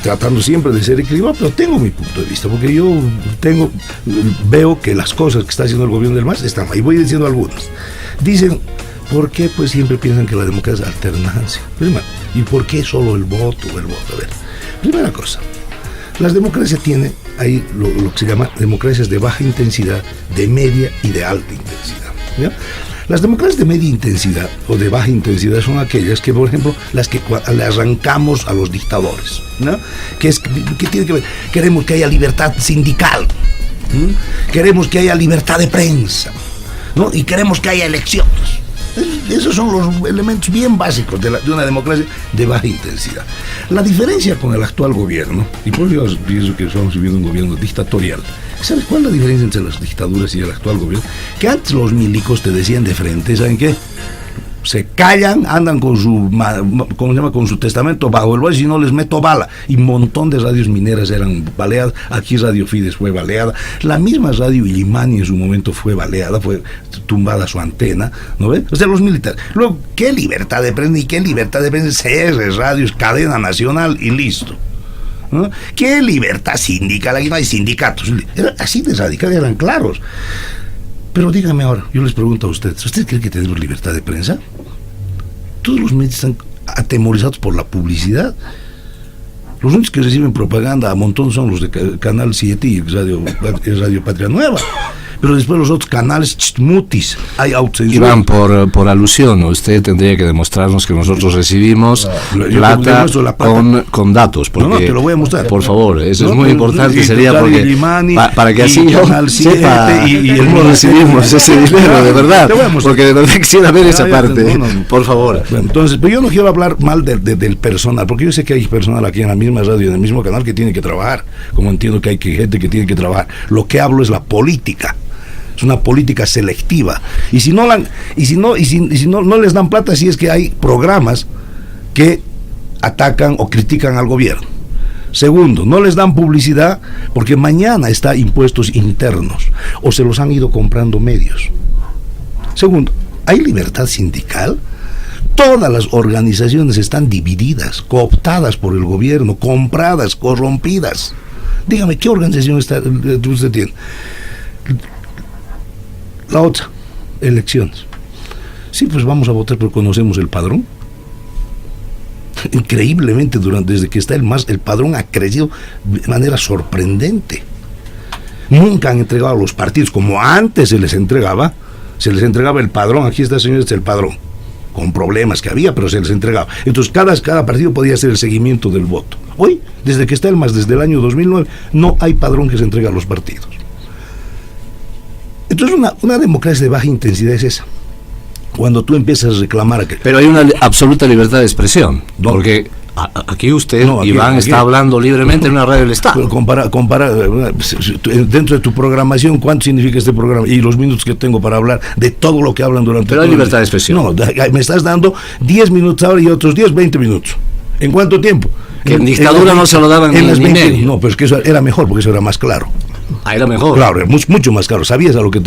tratando siempre de ser equilibrado, pero tengo mi punto de vista, porque yo veo que las cosas que está haciendo el gobierno del MAS están ahí. Voy diciendo algunas. Dicen, ¿por qué pues siempre piensan que la democracia es alternancia? Primero, ¿y por qué solo el voto? A ver, primera cosa. Las democracias tienen ahí lo que se llama democracias de baja intensidad, de media y de alta intensidad, ¿ya? Las democracias de media intensidad o de baja intensidad son aquellas que, por ejemplo, las que le arrancamos a los dictadores, ¿no? ¿Qué tiene que ver? Queremos que haya libertad sindical, queremos que haya libertad de prensa, ¿no? Y queremos que haya elecciones. Esos son los elementos bien básicos de una democracia de baja intensidad. La diferencia con el actual gobierno, y por eso yo pienso que estamos viviendo un gobierno dictatorial. ¿Sabes cuál es la diferencia entre las dictaduras y el actual gobierno? Que antes los milicos te decían de frente, ¿saben qué? Se callan, andan con su, ¿cómo se llama?, con su testamento bajo el brazo y no les meto bala. Y un montón de radios mineras eran baleadas. Aquí Radio Fides fue baleada. La misma radio Illimani en su momento fue baleada, fue tumbada su antena, ¿no ves? O sea, los militares. Luego, ¿qué libertad de prensa? ¿Y qué libertad de prensa? CR, radios, cadena nacional y listo, ¿no? ¿Qué libertad sindical? Aquí no hay sindicatos. Era así de radical, eran claros. Pero dígame ahora, yo les pregunto a ustedes, ¿usted cree que tenemos libertad de prensa? Todos los medios están atemorizados por la publicidad. Los únicos que reciben propaganda a montón son los de Canal 7 y Radio Patria Nueva. Pero después los otros canales, mutis, hay autocensura. Iván, por alusión, usted tendría que demostrarnos que nosotros recibimos plata con datos. Porque, no, te lo voy a mostrar. Por favor, eso es muy importante, sería porque para que así yo sepa cómo recibimos ese dinero, de verdad. Porque de verdad quisiera ver esa parte, por favor. Bueno, entonces, pero yo no quiero hablar mal del personal, porque yo sé que hay personal aquí en la misma radio, en el mismo canal, que tiene que trabajar, como entiendo que hay gente que tiene que trabajar. Lo que hablo es la política. Es una política selectiva. Y si no les dan plata, si es que hay programas que atacan o critican al gobierno. Segundo, no les dan publicidad porque mañana está impuestos internos o se los han ido comprando medios. Segundo, ¿hay libertad sindical? Todas las organizaciones están divididas, cooptadas por el gobierno, compradas, corrompidas. Dígame, ¿qué organización usted tiene? La otra, elecciones. Sí, pues vamos a votar, pero conocemos el padrón. Increíblemente, desde que está el padrón ha crecido de manera sorprendente. Nunca han entregado a los partidos como antes se les entregaba el padrón. Aquí está, señores, el padrón, con problemas que había, pero se les entregaba. Entonces cada partido podía hacer el seguimiento del voto. Hoy, desde que está el MAS, desde el año 2009, no hay padrón que se entregue a los partidos. Entonces una democracia de baja intensidad es esa. Cuando tú empiezas a reclamar Pero hay una absoluta libertad de expresión, ¿no? Porque aquí usted, Iván, está hablando libremente en una radio del Estado. Pero compara dentro de tu programación, ¿cuánto significa este programa? Y los minutos que tengo para hablar de todo lo que hablan durante Pero hay libertad de expresión. No, me estás dando 10 minutos ahora y otros 10, 20 minutos. ¿En cuánto tiempo? Que en dictadura no se lo daban ni medio. No, pero es que eso era mejor, porque eso era más claro. Era mejor. Claro, mucho más claro. Sabías a lo que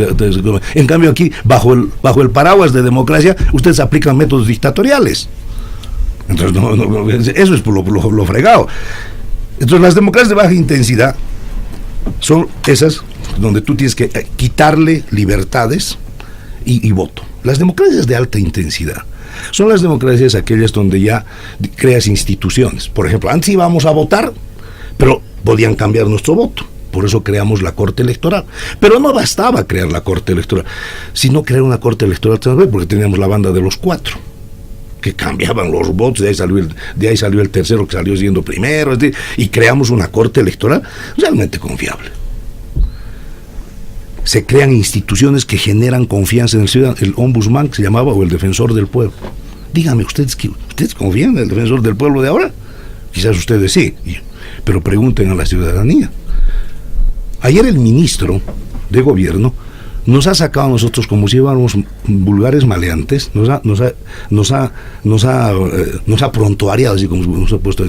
en cambio aquí, bajo el paraguas de democracia, ustedes aplican métodos dictatoriales. Entonces, eso es por lo fregado. Entonces, las democracias de baja intensidad son esas donde tú tienes que quitarle libertades y voto. Las democracias de alta intensidad son las democracias aquellas donde ya creas instituciones. Por ejemplo, antes íbamos a votar, pero podían cambiar nuestro voto. Por eso creamos la Corte Electoral. Pero no bastaba crear la Corte Electoral, sino crear una Corte Electoral también, porque teníamos la banda de los 4, que cambiaban los votos, de ahí salió el tercero que salió siendo primero, y creamos una Corte Electoral realmente confiable. Se crean instituciones que generan confianza en el ciudadano. El ombudsman, que se llamaba, o el defensor del pueblo. Díganme, ¿ustedes confían en el defensor del pueblo de ahora? Quizás ustedes sí, pero pregunten a la ciudadanía. Ayer el ministro de gobierno nos ha sacado a nosotros como si fuéramos vulgares maleantes, nos ha prontuariado, así como nos ha puesto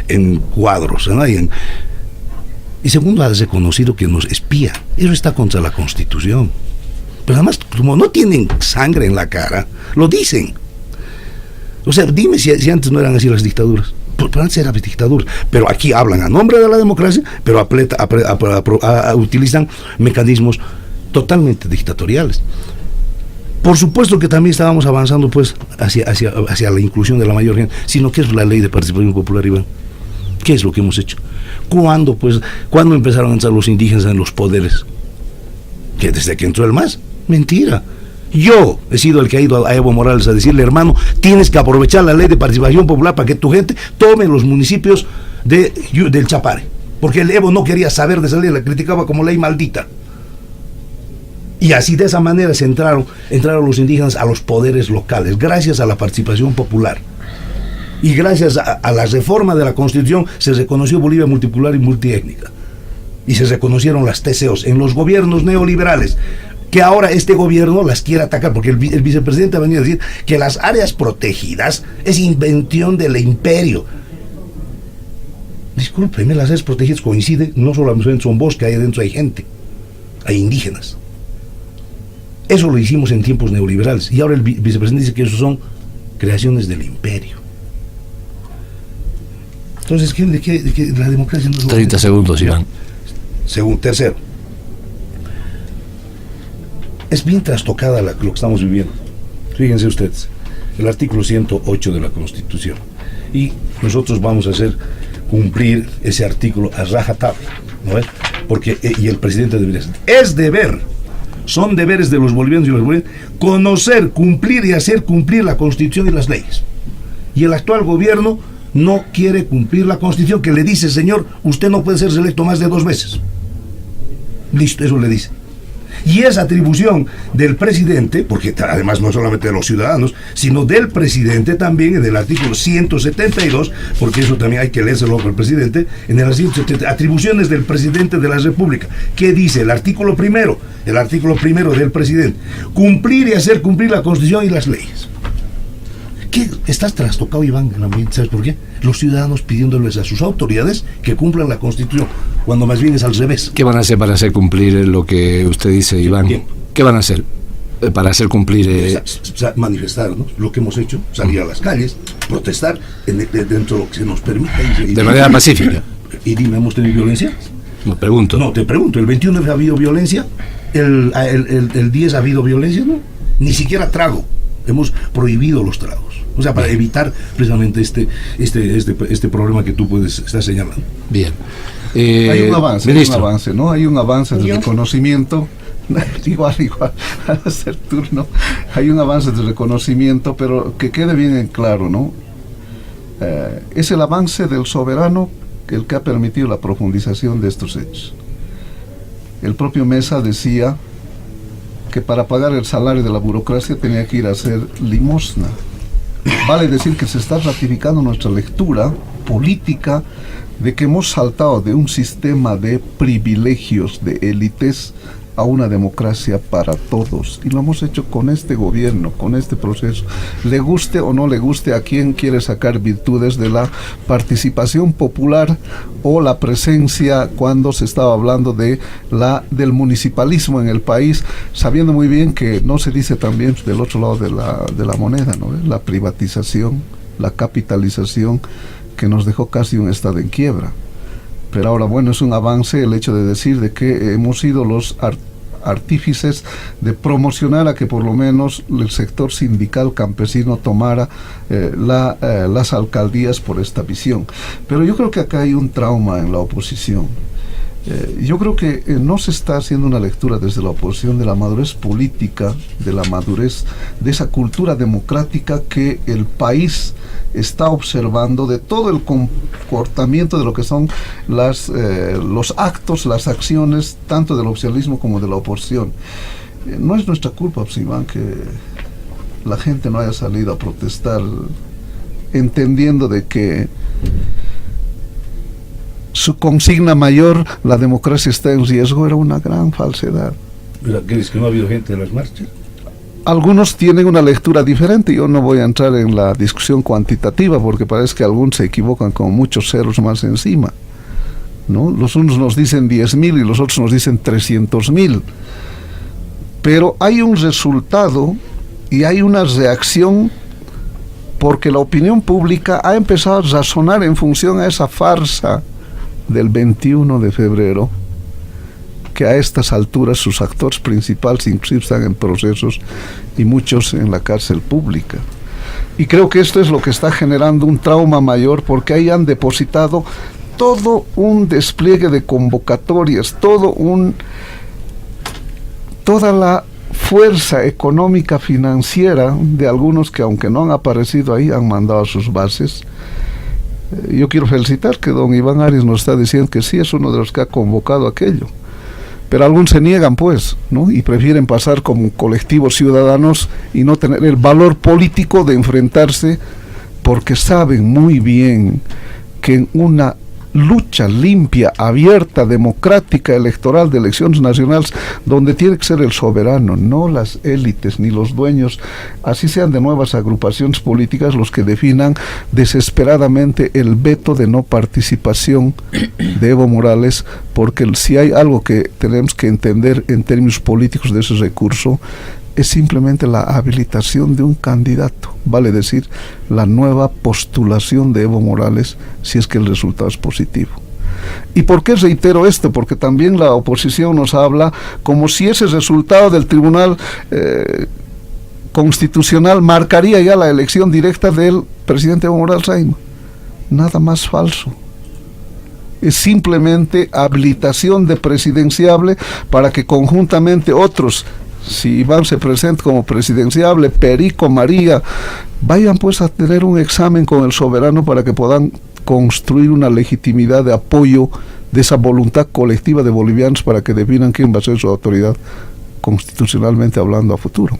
en cuadros, ¿no? Y segundo, ha reconocido que nos espía. Eso está contra la Constitución. Pero además, como no tienen sangre en la cara, lo dicen. O sea, dime si antes no eran así las dictaduras. Pero antes eran dictaduras. Pero aquí hablan a nombre de la democracia, pero utilizan mecanismos totalmente dictatoriales. Por supuesto que también estábamos avanzando pues hacia la inclusión de la mayor gente, sino que es la ley de participación popular, Iván. ¿Qué es lo que hemos hecho? ¿Cuándo empezaron a entrar los indígenas en los poderes? ¿Que desde que entró el MAS? Mentira. Yo he sido el que ha ido a Evo Morales a decirle, hermano, tienes que aprovechar la ley de participación popular para que tu gente tome los municipios del Chapare. Porque el Evo no quería saber de esa ley, la criticaba como ley maldita. Y así de esa manera entraron los indígenas a los poderes locales, gracias a la participación popular. Y gracias a la reforma de la Constitución se reconoció Bolivia multipolar y multiétnica. Y se reconocieron las TCOs en los gobiernos neoliberales, que ahora este gobierno las quiere atacar, porque el vicepresidente ha venido a decir que las áreas protegidas es invención del imperio. Discúlpeme, las áreas protegidas coinciden, no solamente son bosque, ahí adentro hay gente, hay indígenas. Eso lo hicimos en tiempos neoliberales, y ahora el vicepresidente dice que eso son creaciones del imperio. Entonces, ¿qué la democracia no es 30 segundos, Iván. Tercero, es bien trastocada lo que estamos viviendo. Fíjense ustedes, el artículo 108 de la Constitución, y nosotros vamos a hacer cumplir ese artículo a rajatabla, ¿no es? Porque, y el presidente debería decir, es deber, son deberes de los bolivianos y los bolivianos conocer, cumplir y hacer cumplir la Constitución y las leyes. Y el actual gobierno no quiere cumplir la Constitución, que le dice, señor, usted no puede ser reelecto más de 2 veces. Listo, eso le dice. Y esa atribución del presidente, porque además no solamente de los ciudadanos, sino del presidente también, en el artículo 172, porque eso también hay que leérselo al presidente, en el artículo 170, atribuciones del presidente de la República. ¿Qué dice el artículo primero? El artículo primero del presidente: cumplir y hacer cumplir la Constitución y las leyes. ¿Qué? Estás trastocado, Iván, en el ambiente. ¿Sabes por qué? Los ciudadanos pidiéndoles a sus autoridades que cumplan la Constitución, cuando más bien es al revés. ¿Qué van a hacer para hacer cumplir lo que usted dice, Iván? Bien. ¿Qué van a hacer para hacer cumplir? Manifestarnos, lo que hemos hecho, salir a las calles, protestar dentro de lo que se nos permita. De manera pacífica. Y dime, ¿hemos tenido violencia? No, pregunto. No, te pregunto, ¿el 21 ha habido violencia? ¿El 10 ha habido violencia? No, ni siquiera trago. Hemos prohibido los tragos. O sea, para evitar precisamente este problema que tú estás señalando. Bien. Hay un avance, ¿no? Hay un avance de ¿Yo? reconocimiento. igual, al hacer turno. Hay un avance de reconocimiento, pero que quede bien en claro, ¿no? Es el avance del soberano el que ha permitido la profundización de estos hechos. El propio Mesa decía que para pagar el salario de la burocracia tenía que ir a hacer limosna. Vale decir que se está ratificando nuestra lectura política de que hemos saltado de un sistema de privilegios, de élites, a una democracia para todos. Y lo hemos hecho con este gobierno, con este proceso. Le guste o no le guste a quien quiere sacar virtudes de la participación popular o la presencia cuando se estaba hablando del municipalismo en el país, sabiendo muy bien que no se dice también del otro lado de la moneda, ¿no? La privatización, la capitalización que nos dejó casi un estado en quiebra. Pero ahora, bueno, es un avance el hecho de decir de que hemos sido los artífices de promocionar a que por lo menos el sector sindical campesino tomara las alcaldías por esta visión. Pero yo creo que acá hay un trauma en la oposición. Yo creo que no se está haciendo una lectura desde la oposición de la madurez política, de la madurez de esa cultura democrática que el país está observando, de todo el comportamiento de lo que son los actos, las acciones, tanto del oficialismo como de la oposición. No es nuestra culpa, pues, Iván, que la gente no haya salido a protestar, entendiendo de que su consigna mayor, la democracia está en riesgo, era una gran falsedad. ¿Crees que no ha habido gente en las marchas? Algunos tienen una lectura diferente. Yo no voy a entrar en la discusión cuantitativa porque parece que algunos se equivocan con muchos ceros más encima, ¿no? Los unos nos dicen 10.000 y los otros nos dicen 300.000. Pero hay un resultado y hay una reacción porque la opinión pública ha empezado a razonar en función a esa farsa del 21 de febrero, que a estas alturas sus actores principales inclusive están en procesos y muchos en la cárcel pública. Y creo que esto es lo que está generando un trauma mayor, porque ahí han depositado todo un despliegue de convocatorias, toda la fuerza económica financiera de algunos que, aunque no han aparecido ahí, han mandado a sus bases. Yo quiero felicitar que don Iván Arias nos está diciendo que sí es uno de los que ha convocado aquello, pero algunos se niegan, pues, ¿no? Y prefieren pasar como colectivos ciudadanos y no tener el valor político de enfrentarse, porque saben muy bien que en una lucha limpia, abierta, democrática, electoral, de elecciones nacionales, donde tiene que ser el soberano, no las élites ni los dueños, así sean de nuevas agrupaciones políticas, los que definan desesperadamente el veto de no participación de Evo Morales, porque si hay algo que tenemos que entender en términos políticos de ese recurso, es simplemente la habilitación de un candidato, vale decir, la nueva postulación de Evo Morales, si es que el resultado es positivo. ¿Y por qué reitero esto? Porque también la oposición nos habla como si ese resultado del Tribunal Constitucional marcaría ya la elección directa del presidente Evo Morales Ayma. Nada más falso. Es simplemente habilitación de presidenciable para que conjuntamente otros, si Iván se presenta como presidenciable, Perico, María, vayan pues a tener un examen con el soberano para que puedan construir una legitimidad de apoyo de esa voluntad colectiva de bolivianos para que definan quién va a ser su autoridad constitucionalmente hablando a futuro.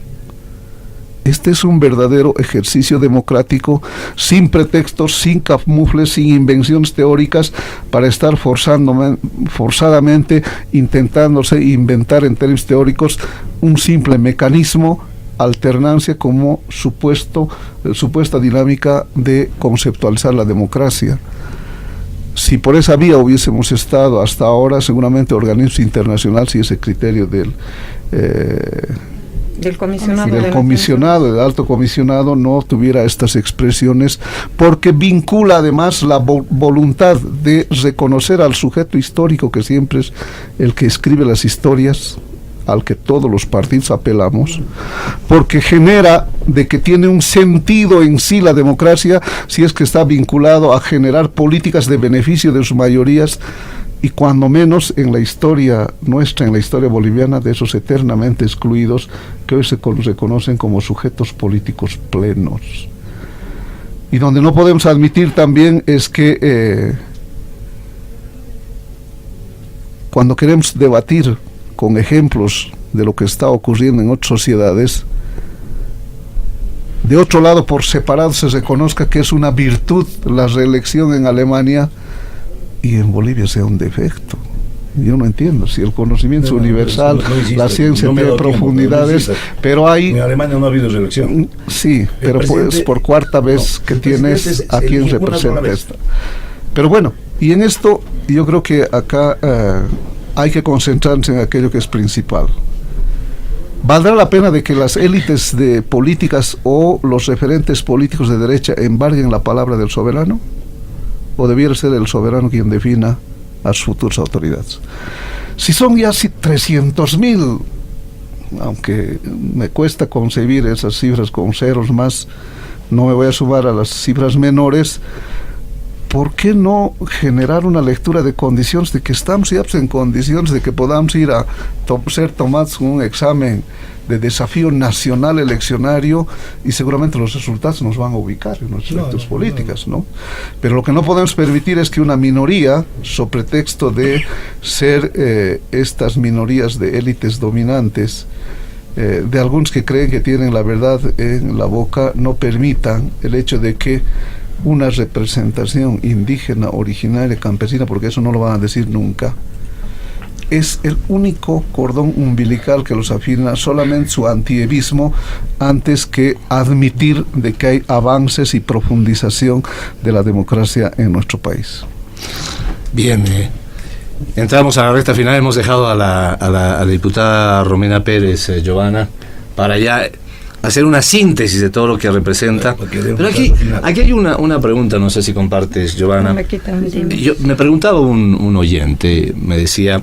Este es un verdadero ejercicio democrático, sin pretextos, sin camufles, sin invenciones teóricas, para estar forzadamente intentándose inventar en términos teóricos un simple mecanismo, alternancia como supuesta dinámica de conceptualizar la democracia. Si por esa vía hubiésemos estado hasta ahora, seguramente organismos internacionales y ese criterio del comisionado, del alto comisionado, no tuviera estas expresiones, porque vincula además la voluntad de reconocer al sujeto histórico, que siempre es el que escribe las historias, al que todos los partidos apelamos, porque genera de que tiene un sentido en sí la democracia si es que está vinculado a generar políticas de beneficio de sus mayorías, y cuando menos en la historia nuestra, en la historia boliviana, de esos eternamente excluidos que hoy se reconocen como sujetos políticos plenos. Y donde no podemos admitir también es que cuando queremos debatir con ejemplos de lo que está ocurriendo en otras sociedades, de otro lado por separado se reconozca que es una virtud la reelección en Alemania, y en Bolivia sea un defecto. Yo no entiendo, si el conocimiento es universal, la ciencia tiene profundidades, pero hay... En Alemania no ha habido reelección. Sí, pero pues por cuarta vez que tienes a quien representa esta. Pero bueno, y en esto yo creo que acá hay que concentrarse en aquello que es principal. ¿Valdrá la pena de que las élites de políticas o los referentes políticos de derecha embarguen la palabra del soberano? ¿O debiera ser el soberano quien defina a sus futuras autoridades? Si son ya 300.000, aunque me cuesta concebir esas cifras con ceros más, no me voy a sumar a las cifras menores, ¿por qué no generar una lectura de condiciones, de que estamos ya en condiciones de que podamos ir a ser tomados con un examen de desafío nacional eleccionario, y seguramente los resultados nos van a ubicar en nuestras elecciones políticas, ¿no? Pero lo que no podemos permitir es que una minoría, sobre pretexto de ser estas minorías de élites dominantes, de algunos que creen que tienen la verdad en la boca, no permitan el hecho de que una representación indígena, originaria, campesina, porque eso no lo van a decir nunca, es el único cordón umbilical que los afirma, solamente su antievismo, antes que admitir de que hay avances y profundización de la democracia en nuestro país. Bien, entramos a la recta final. Hemos dejado a la diputada Romina Pérez, Giovanna, para ya hacer una síntesis de todo lo que representa. Pero aquí hay una pregunta, no sé si compartes, Giovanna. Me preguntaba un oyente, me decía: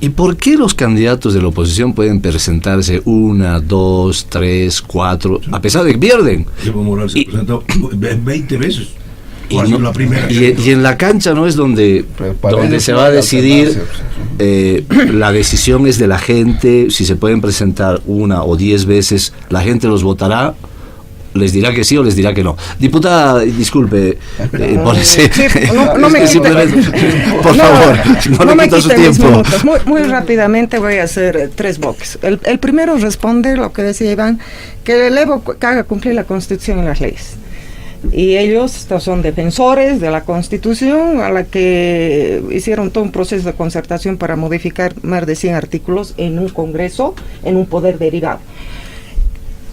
¿y por qué los candidatos de la oposición pueden presentarse 1, 2, 3, 4, a pesar de que pierden? Evo Morales se presentó 20 veces. Y en la cancha no es donde se va a decidir, la decisión es de la gente, si se pueden presentar 1 o 10 veces, la gente los votará les dirá que sí o les dirá que no. Diputada, disculpe por ese... No me quite, por favor, no me quite su tiempo. Muy rápidamente voy a hacer 3 bloques. El primero responde lo que decía Iván, que el Evo haga cumplir la Constitución y las leyes. Y ellos son defensores de la Constitución, a la que hicieron todo un proceso de concertación para modificar más de 100 artículos en un Congreso, en un poder derivado.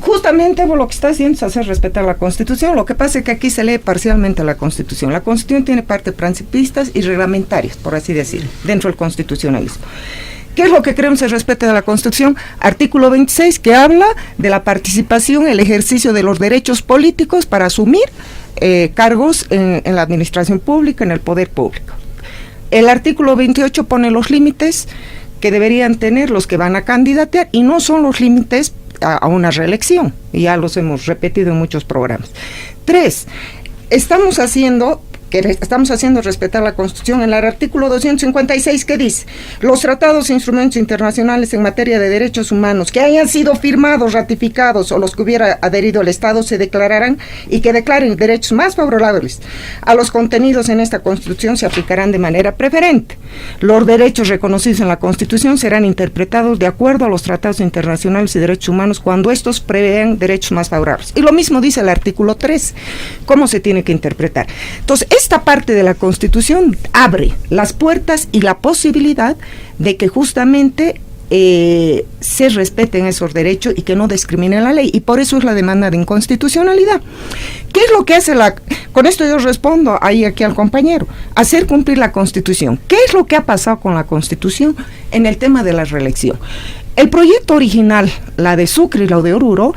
Justamente lo que está haciendo es hacer respetar la Constitución. Lo que pasa es que aquí se lee parcialmente la Constitución. La Constitución tiene partes principistas y reglamentarias, por así decirlo, dentro del constitucionalismo. ¿Qué es lo que queremos el respeto de la Constitución? Artículo 26, que habla de la participación, el ejercicio de los derechos políticos para asumir cargos en la administración pública, en el poder público. El artículo 28 pone los límites que deberían tener los que van a candidatear, y no son los límites a una reelección, y ya los hemos repetido en muchos programas. 3, estamos haciendo respetar la Constitución en el artículo 256, que dice: los tratados e instrumentos internacionales en materia de derechos humanos que hayan sido firmados, ratificados o los que hubiera adherido el Estado se declararán y que declaren derechos más favorables a los contenidos en esta Constitución se aplicarán de manera preferente. Los derechos reconocidos en la Constitución serán interpretados de acuerdo a los tratados internacionales y derechos humanos cuando estos prevean derechos más favorables. Y lo mismo dice el artículo 3, cómo se tiene que interpretar. Entonces, esta parte de la Constitución abre las puertas y la posibilidad de que justamente se respeten esos derechos y que no discriminen la ley, y por eso es la demanda de inconstitucionalidad. ¿Qué es lo que hace con esto yo respondo aquí al compañero? Hacer cumplir la Constitución. ¿Qué es lo que ha pasado con la Constitución en el tema de la reelección? El proyecto original, la de Sucre y la de Oruro,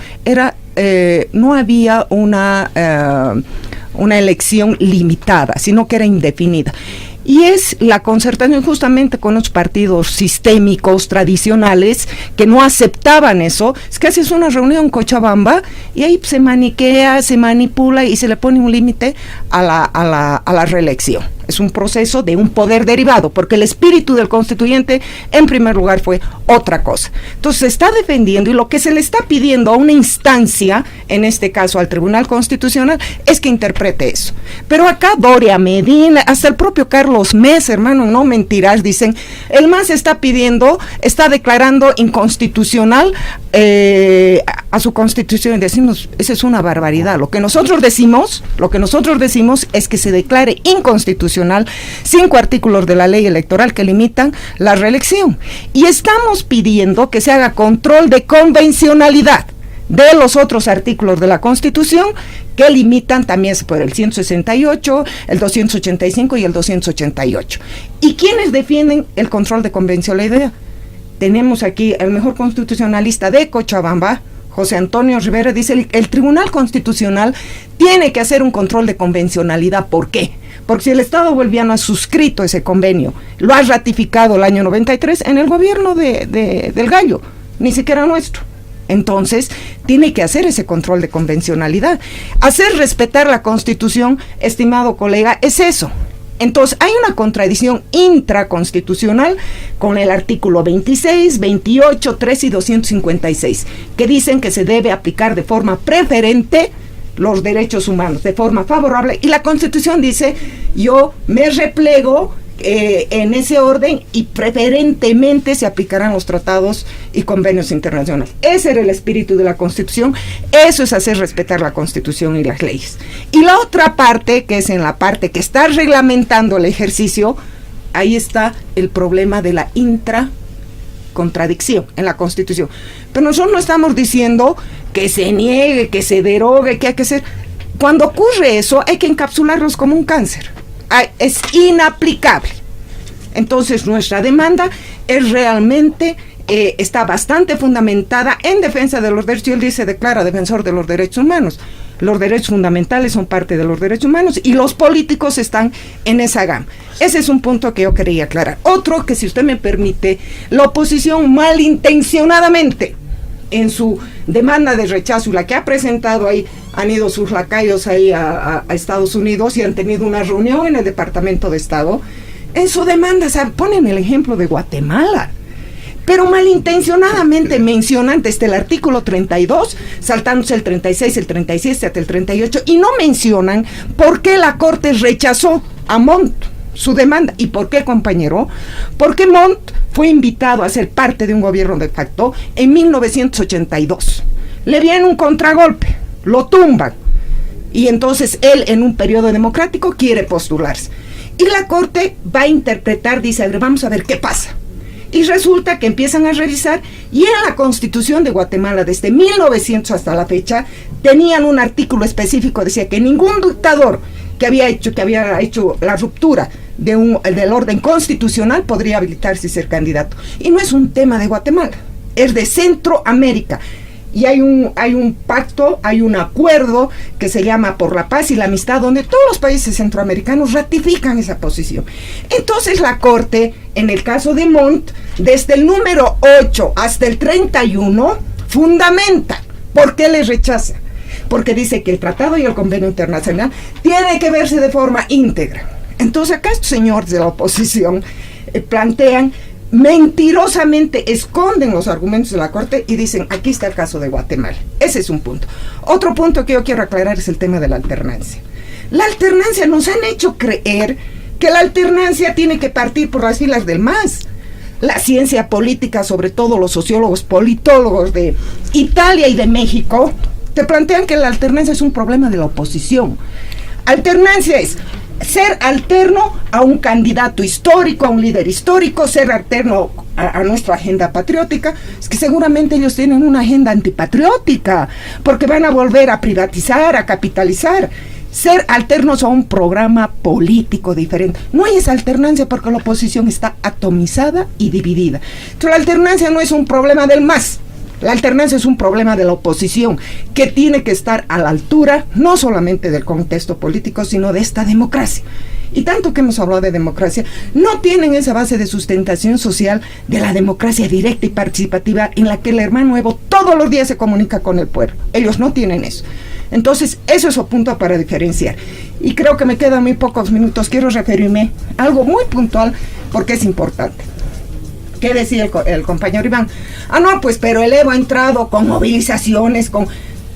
no había una elección limitada, sino que era indefinida. Y es la concertación justamente con los partidos sistémicos, tradicionales, que no aceptaban eso. Es que haces una reunión en Cochabamba y ahí se maniquea, se manipula y se le pone un límite a la reelección. Es un proceso de un poder derivado, porque el espíritu del constituyente, en primer lugar, fue otra cosa. Entonces se está defendiendo, y lo que se le está pidiendo a una instancia, en este caso al Tribunal Constitucional, es que interprete eso. Pero acá Doria Medina, hasta el propio Carlos Mesa, hermano, no mentirás, dicen, el MAS está declarando inconstitucional a su Constitución, y decimos, esa es una barbaridad. Lo que nosotros decimos es que se declare inconstitucional 5 artículos de la ley electoral que limitan la reelección, y estamos pidiendo que se haga control de convencionalidad de los otros artículos de la Constitución que limitan también por el 168, el 285 y el 288. ¿Y quiénes defienden el control de convencionalidad? Tenemos aquí el mejor constitucionalista de Cochabamba, José Antonio Rivera, dice: el Tribunal Constitucional tiene que hacer un control de convencionalidad. ¿Por qué? Porque si el Estado boliviano ha suscrito ese convenio, lo ha ratificado el año 93 en el gobierno del Gallo, ni siquiera nuestro. Entonces, tiene que hacer ese control de convencionalidad. Hacer respetar la Constitución, estimado colega, es eso. Entonces, hay una contradicción intraconstitucional con el artículo 26, 28, 3 y 256, que dicen que se debe aplicar de forma preferente los derechos humanos, de forma favorable, y la Constitución dice: yo me replego en ese orden y preferentemente se aplicarán los tratados y convenios internacionales. Ese era el espíritu de la Constitución. Eso es hacer respetar la Constitución y las leyes. Y la otra parte, que es en la parte que está reglamentando el ejercicio, ahí está el problema de la intracontradicción en la Constitución. Pero nosotros no estamos diciendo que se niegue, que se derogue, que hay que hacer. Cuando ocurre eso, hay que encapsularlos como un cáncer. Es inaplicable. Entonces nuestra demanda es realmente está bastante fundamentada en defensa de los derechos. Él dice, declara defensor de los derechos humanos. Los derechos fundamentales son parte de los derechos humanos y los políticos están en esa gama. Ese es un punto que yo quería aclarar. Otro que, si usted me permite, la oposición malintencionadamente en su demanda de rechazo, y la que ha presentado ahí, han ido sus lacayos ahí a Estados Unidos y han tenido una reunión en el Departamento de Estado. En su demanda, ponen el ejemplo de Guatemala. pero malintencionadamente mencionan desde el artículo 32, saltándose el 36, el 37 hasta el 38, y no mencionan por qué la Corte rechazó a Montt su demanda. ¿Y por qué, compañero? Porque Montt fue invitado a ser parte de un gobierno de facto en 1982. Le viene un contragolpe, lo tumban, y entonces él, en un periodo democrático, quiere postularse. Y la Corte va a interpretar, dice, a ver, vamos a ver qué pasa. Y resulta que empiezan a revisar, y en la Constitución de Guatemala, desde 1900 hasta la fecha, tenían un artículo específico, decía que ningún dictador que había hecho la ruptura del orden constitucional podría habilitarse y ser candidato. Y no es un tema de Guatemala, es de Centroamérica. Y hay un pacto, hay un acuerdo que se llama Por la Paz y la Amistad, donde todos los países centroamericanos ratifican esa posición. Entonces la Corte, en el caso de Montt, desde el número 8 hasta el 31, fundamenta por qué le rechaza. Porque dice que el tratado y el convenio internacional tiene que verse de forma íntegra. Entonces acá estos señores de la oposición plantean, mentirosamente esconden los argumentos de la Corte y dicen, aquí está el caso de Guatemala. Ese es un punto. Otro punto que yo quiero aclarar es el tema de la alternancia. La alternancia, nos han hecho creer que la alternancia tiene que partir por las filas del MAS. La ciencia política, sobre todo los sociólogos, politólogos de Italia y de México, te plantean que la alternancia es un problema de la oposición. Alternancia es ser alterno a un candidato histórico, a un líder histórico, ser alterno a nuestra agenda patriótica. Es que seguramente ellos tienen una agenda antipatriótica, porque van a volver a privatizar, a capitalizar. Ser alternos a un programa político diferente. No hay esa alternancia porque la oposición está atomizada y dividida. Entonces la alternancia no es un problema del MAS. La alternancia es un problema de la oposición que tiene que estar a la altura no solamente del contexto político, sino de esta democracia. Y tanto que hemos hablado de democracia, no tienen esa base de sustentación social de la democracia directa y participativa en la que el hermano Evo todos los días se comunica con el pueblo. Ellos no tienen eso. Entonces, eso es un punto para diferenciar. Y creo que me quedan muy pocos minutos. Quiero referirme a algo muy puntual porque es importante. ¿Qué decía el compañero Iván? No, pues, pero el Evo ha entrado con movilizaciones,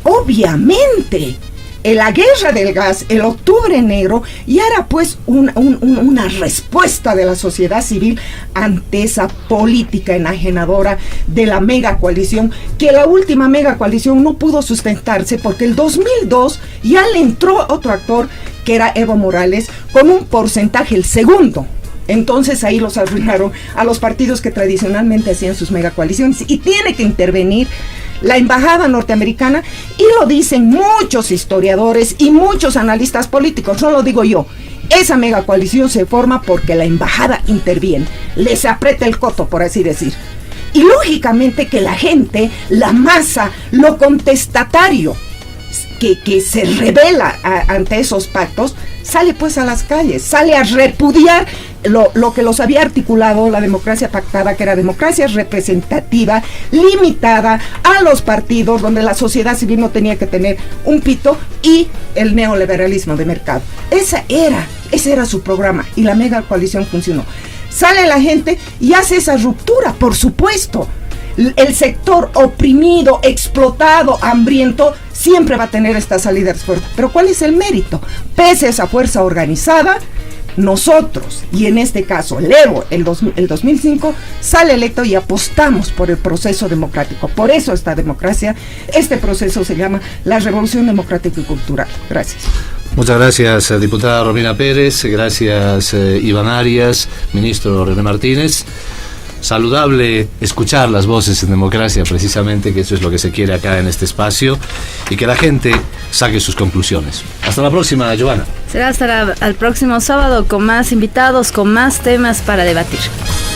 obviamente, en la guerra del gas, el octubre negro, y era pues una respuesta de la sociedad civil ante esa política enajenadora de la mega coalición, que la última mega coalición no pudo sustentarse porque el 2002 ya le entró otro actor, que era Evo Morales, con un porcentaje, el segundo. Entonces ahí los arruinaron a los partidos que tradicionalmente hacían sus megacoaliciones, y tiene que intervenir la embajada norteamericana, y lo dicen muchos historiadores y muchos analistas políticos, no lo digo yo. Esa megacoalición se forma porque la embajada interviene, les aprieta el coto, por así decir. Y lógicamente que la gente, la masa, lo contestatario que se revela ante esos pactos, sale pues a las calles, sale a repudiar lo que los había articulado la democracia pactada, que era democracia representativa, limitada a los partidos, donde la sociedad civil no tenía que tener un pito, y el neoliberalismo de mercado. Ese era su programa, y la mega coalición funcionó. Sale la gente y hace esa ruptura, por supuesto. El sector oprimido, explotado, hambriento, siempre va a tener esta salida fuerte. Pero ¿cuál es el mérito? Pese a esa fuerza organizada, nosotros, y en este caso el Evo, el 2005, sale electo y apostamos por el proceso democrático. Por eso esta democracia, este proceso se llama la Revolución Democrática y Cultural. Gracias. Muchas gracias, diputada Romina Pérez. Gracias, Iván Arias, ministro René Martínez. Saludable escuchar las voces en democracia, precisamente, que eso es lo que se quiere acá en este espacio, y que la gente saque sus conclusiones. Hasta la próxima, Giovanna. Será hasta el próximo sábado con más invitados, con más temas para debatir.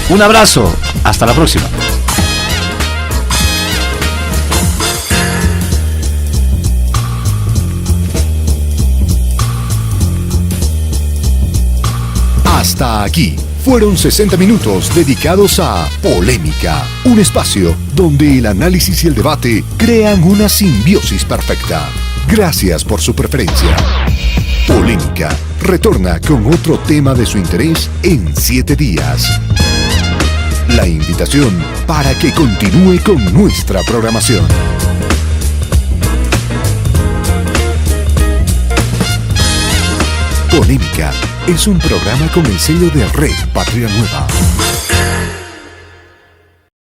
Un abrazo, hasta la próxima. Hasta aquí fueron 60 minutos dedicados a Polémica, un espacio donde el análisis y el debate crean una simbiosis perfecta. Gracias por su preferencia. Polémica retorna con otro tema de su interés en 7 días. la invitación para que continúe con nuestra programación. Polémica es un programa con el sello de Red Patria Nueva.